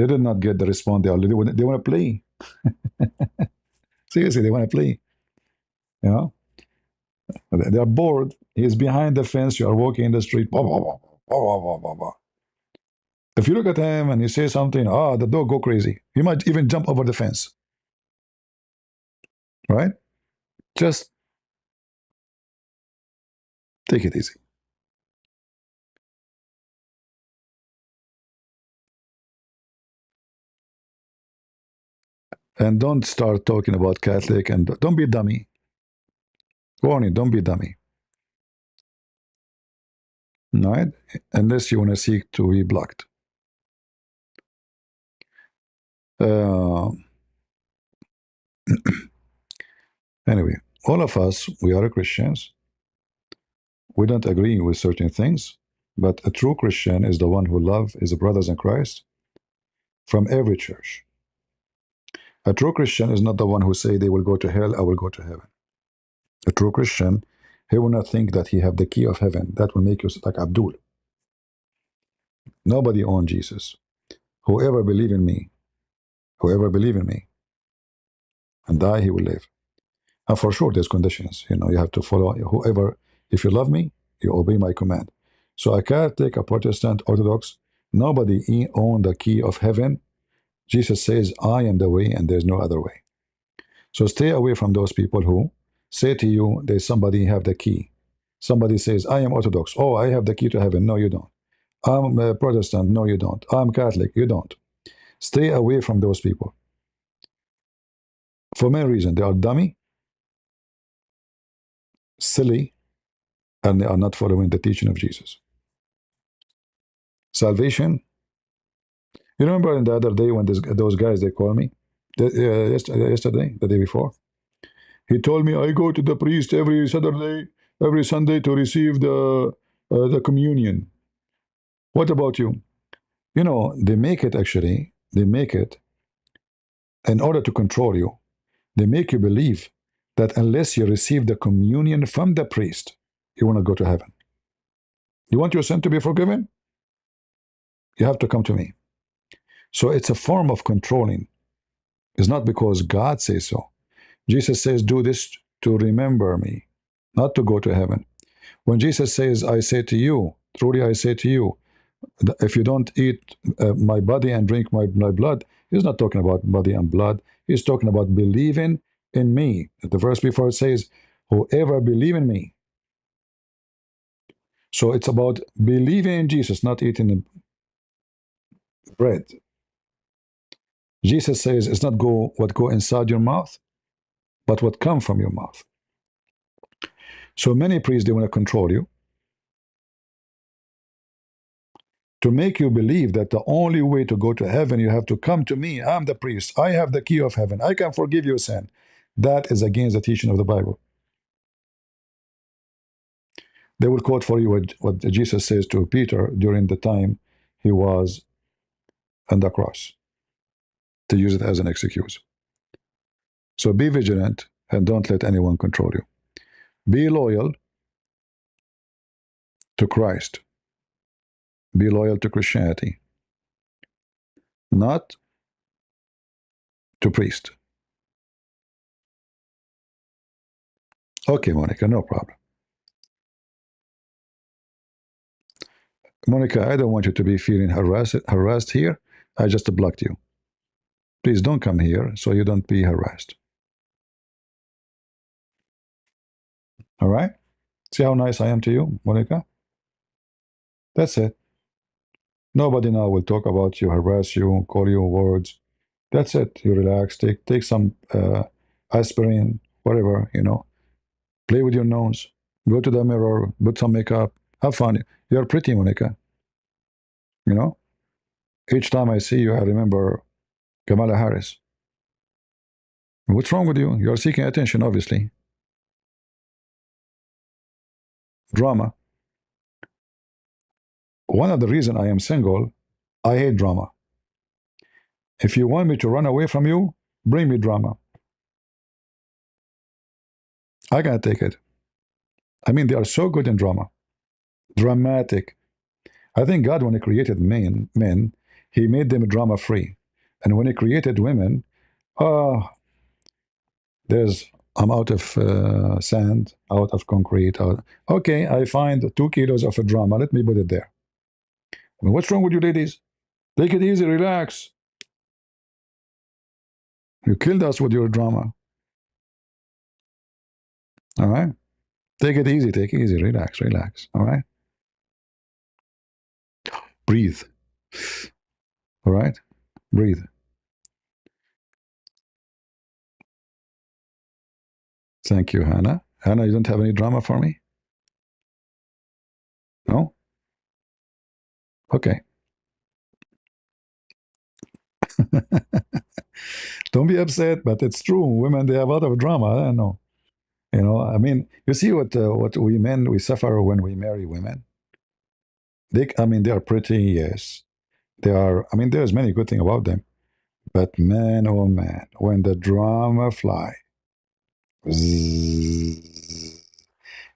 did not get the response they want to play. Seriously, they want to play. You know, they are bored. He's behind the fence. You are walking in the street. Bah, bah, bah, bah, bah, bah, bah. If you look at him and you say something, the dog go crazy. He might even jump over the fence. Right? Just take it easy. And don't start talking about Catholic, and don't be dummy. Warning, don't be dummy. Right? Unless you want to seek to be blocked. Anyway, all of us, we are Christians. We don't agree with certain things, but a true Christian is the one who loves his brothers in Christ from every church. A true Christian is not the one who say they will go to hell, I will go to heaven. A true Christian, he will not think that he have the key of heaven. That will make you like Abdul. Nobody owns Jesus. Whoever believe in me, and die, he will live. And for sure, there's conditions. You have to follow whoever. If you love me, you obey my command. So a Catholic, a Protestant, Orthodox, nobody own the key of heaven. Jesus says, I am the way and there's no other way. So stay away from those people who say to you, there's somebody have the key. Somebody says, I am Orthodox. Oh, I have the key to heaven. No, you don't. I'm a Protestant. No, you don't. I'm Catholic. You don't. Stay away from those people. For many reasons. They are dummy, silly, and they are not following the teaching of Jesus. Salvation. You remember the other day when those guys, they called me? Yesterday, the day before? He told me, I go to the priest every Saturday, every Sunday to receive the communion. What about you? They make it in order to control you. They make you believe that unless you receive the communion from the priest, you will not go to heaven. You want your sin to be forgiven? You have to come to me. So it's a form of controlling. It's not because God says so. Jesus says, do this to remember me, not to go to heaven. When Jesus says, I say to you, truly I say to you, if you don't eat my body and drink my blood, he's not talking about body and blood. He's talking about believing in me. The verse before it says, whoever believe in me. So it's about believing in Jesus, not eating bread. Jesus says it's not go what go inside your mouth, but what come from your mouth. So many priests, they want to control you to make you believe that the only way to go to heaven, you have to come to me. I'm the priest. I have the key of heaven. I can forgive your sin. That is against the teaching of the Bible. They will quote for you what Jesus says to Peter during the time he was on the cross to use it as an excuse. So be vigilant and don't let anyone control you. Be loyal to Christ. Be loyal to Christianity, not to priest. Okay, Monica, no problem. Monica, I don't want you to be feeling harassed here. I just blocked you. Please don't come here so you don't be harassed. All right? See how nice I am to you, Monica? That's it. Nobody now will talk about you, harass you, call you words. That's it. You relax. Take some aspirin, whatever, Play with your nose. Go to the mirror. Put some makeup. Have fun. You're pretty, Monica. You know? Each time I see you, I remember Kamala Harris. What's wrong with you? You're seeking attention, obviously. Drama. One of the reasons I am single, I hate drama. If you want me to run away from you, bring me drama. I can't take it. I mean, they are so good in drama. Dramatic. I think God, when He created men, He made them drama free. And when He created women, oh, I'm out of sand, out of concrete. Okay, I find 2 kilos of a drama. Let me put it there. I mean, what's wrong with you ladies? Take it easy, relax. You killed us with your drama. All right? Take it easy, relax, relax. All right? Breathe. All right? Breathe. Thank you, Hannah. Hannah, you don't have any drama for me? No? Okay. Don't be upset, but it's true. Women, they have a lot of drama. I don't know. I mean, you see what we men, we suffer when we marry women. They are pretty, yes. They are, I mean, there's many good things about them. But man, oh man, when the drama fly, zzz,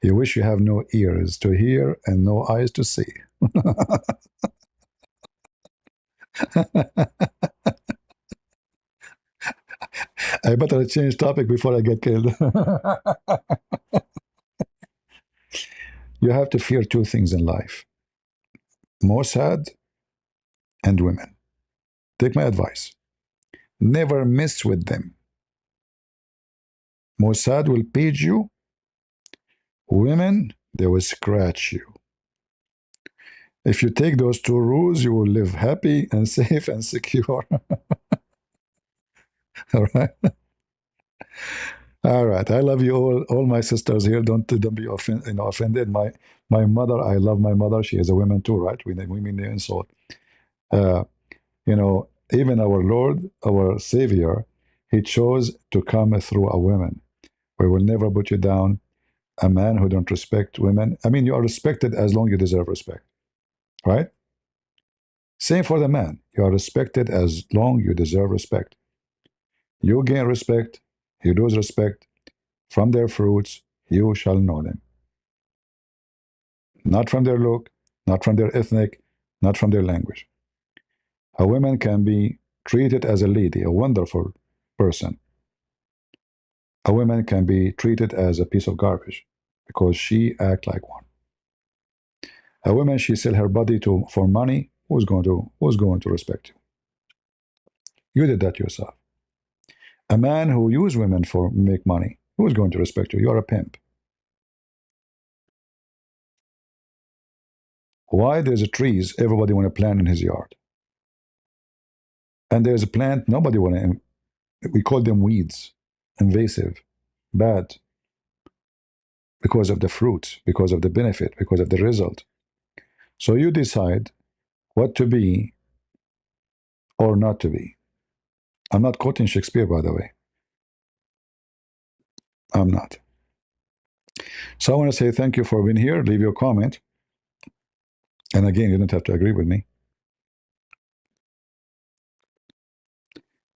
you wish you have no ears to hear and no eyes to see. I better change topic before I get killed. You have to fear 2 things in life: Mossad and women. Take my advice. Never mess with them. Mossad will page you. Women, they will scratch you. If you take those 2 rules, you will live happy and safe and secure. All right. All right. I love you all my sisters here. Don't be offended. My mother, I love my mother. She is a woman too, right? We mean the insult. Uh, even our Lord, our Savior, He chose to come through a woman. We will never put you down. A man who don't respect women. I mean, you are respected as long as you deserve respect, right? Same for the man. You are respected as long as you deserve respect. You gain respect, you lose respect. From their fruits you shall know them. Not from their look, not from their ethnic, not from their language. A woman can be treated as a lady, a wonderful person. A woman can be treated as a piece of garbage because she act like one. A woman, she sell her body for money. Who's going to respect you? You did that yourself. A man who use women for make money, who's going to respect you? You're a pimp. Why there's a trees everybody want to plant in his yard? And there's a plant nobody want to, we call them weeds, invasive, bad, because of the fruit, because of the benefit, because of the result. So you decide what to be or not to be. I'm not quoting Shakespeare, by the way. I'm not. So I want to say thank you for being here. Leave your comment. And again, you don't have to agree with me.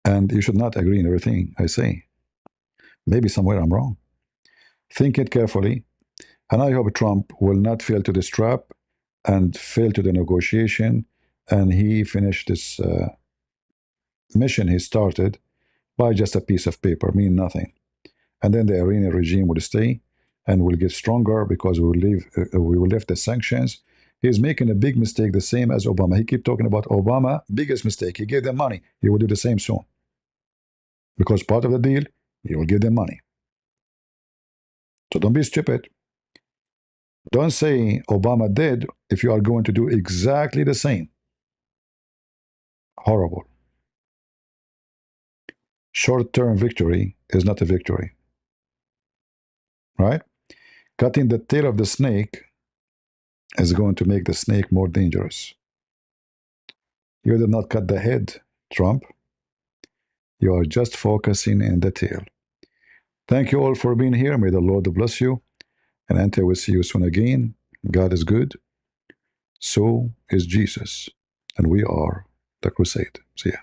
And you should not agree in everything I say. Maybe somewhere I'm wrong. Think it carefully. And I hope Trump will not fail to this trap and fail to the negotiation. And he finished this mission he started by just a piece of paper, mean nothing. And then the Iranian regime will stay and will get stronger because we will lift the sanctions. He's making a big mistake, the same as Obama. He keep talking about Obama, biggest mistake. He gave them money. He will do the same soon. Because part of the deal, he will give them money. So don't be stupid. Don't say Obama did if you are going to do exactly the same. Horrible. Short-term victory is not a victory. Right? Cutting the tail of the snake is going to make the snake more dangerous. You did not cut the head, Trump. You are just focusing in the tail. Thank you all for being here. May the Lord bless you. And until we see you soon again, God is good. So is Jesus. And we are the crusade. See ya.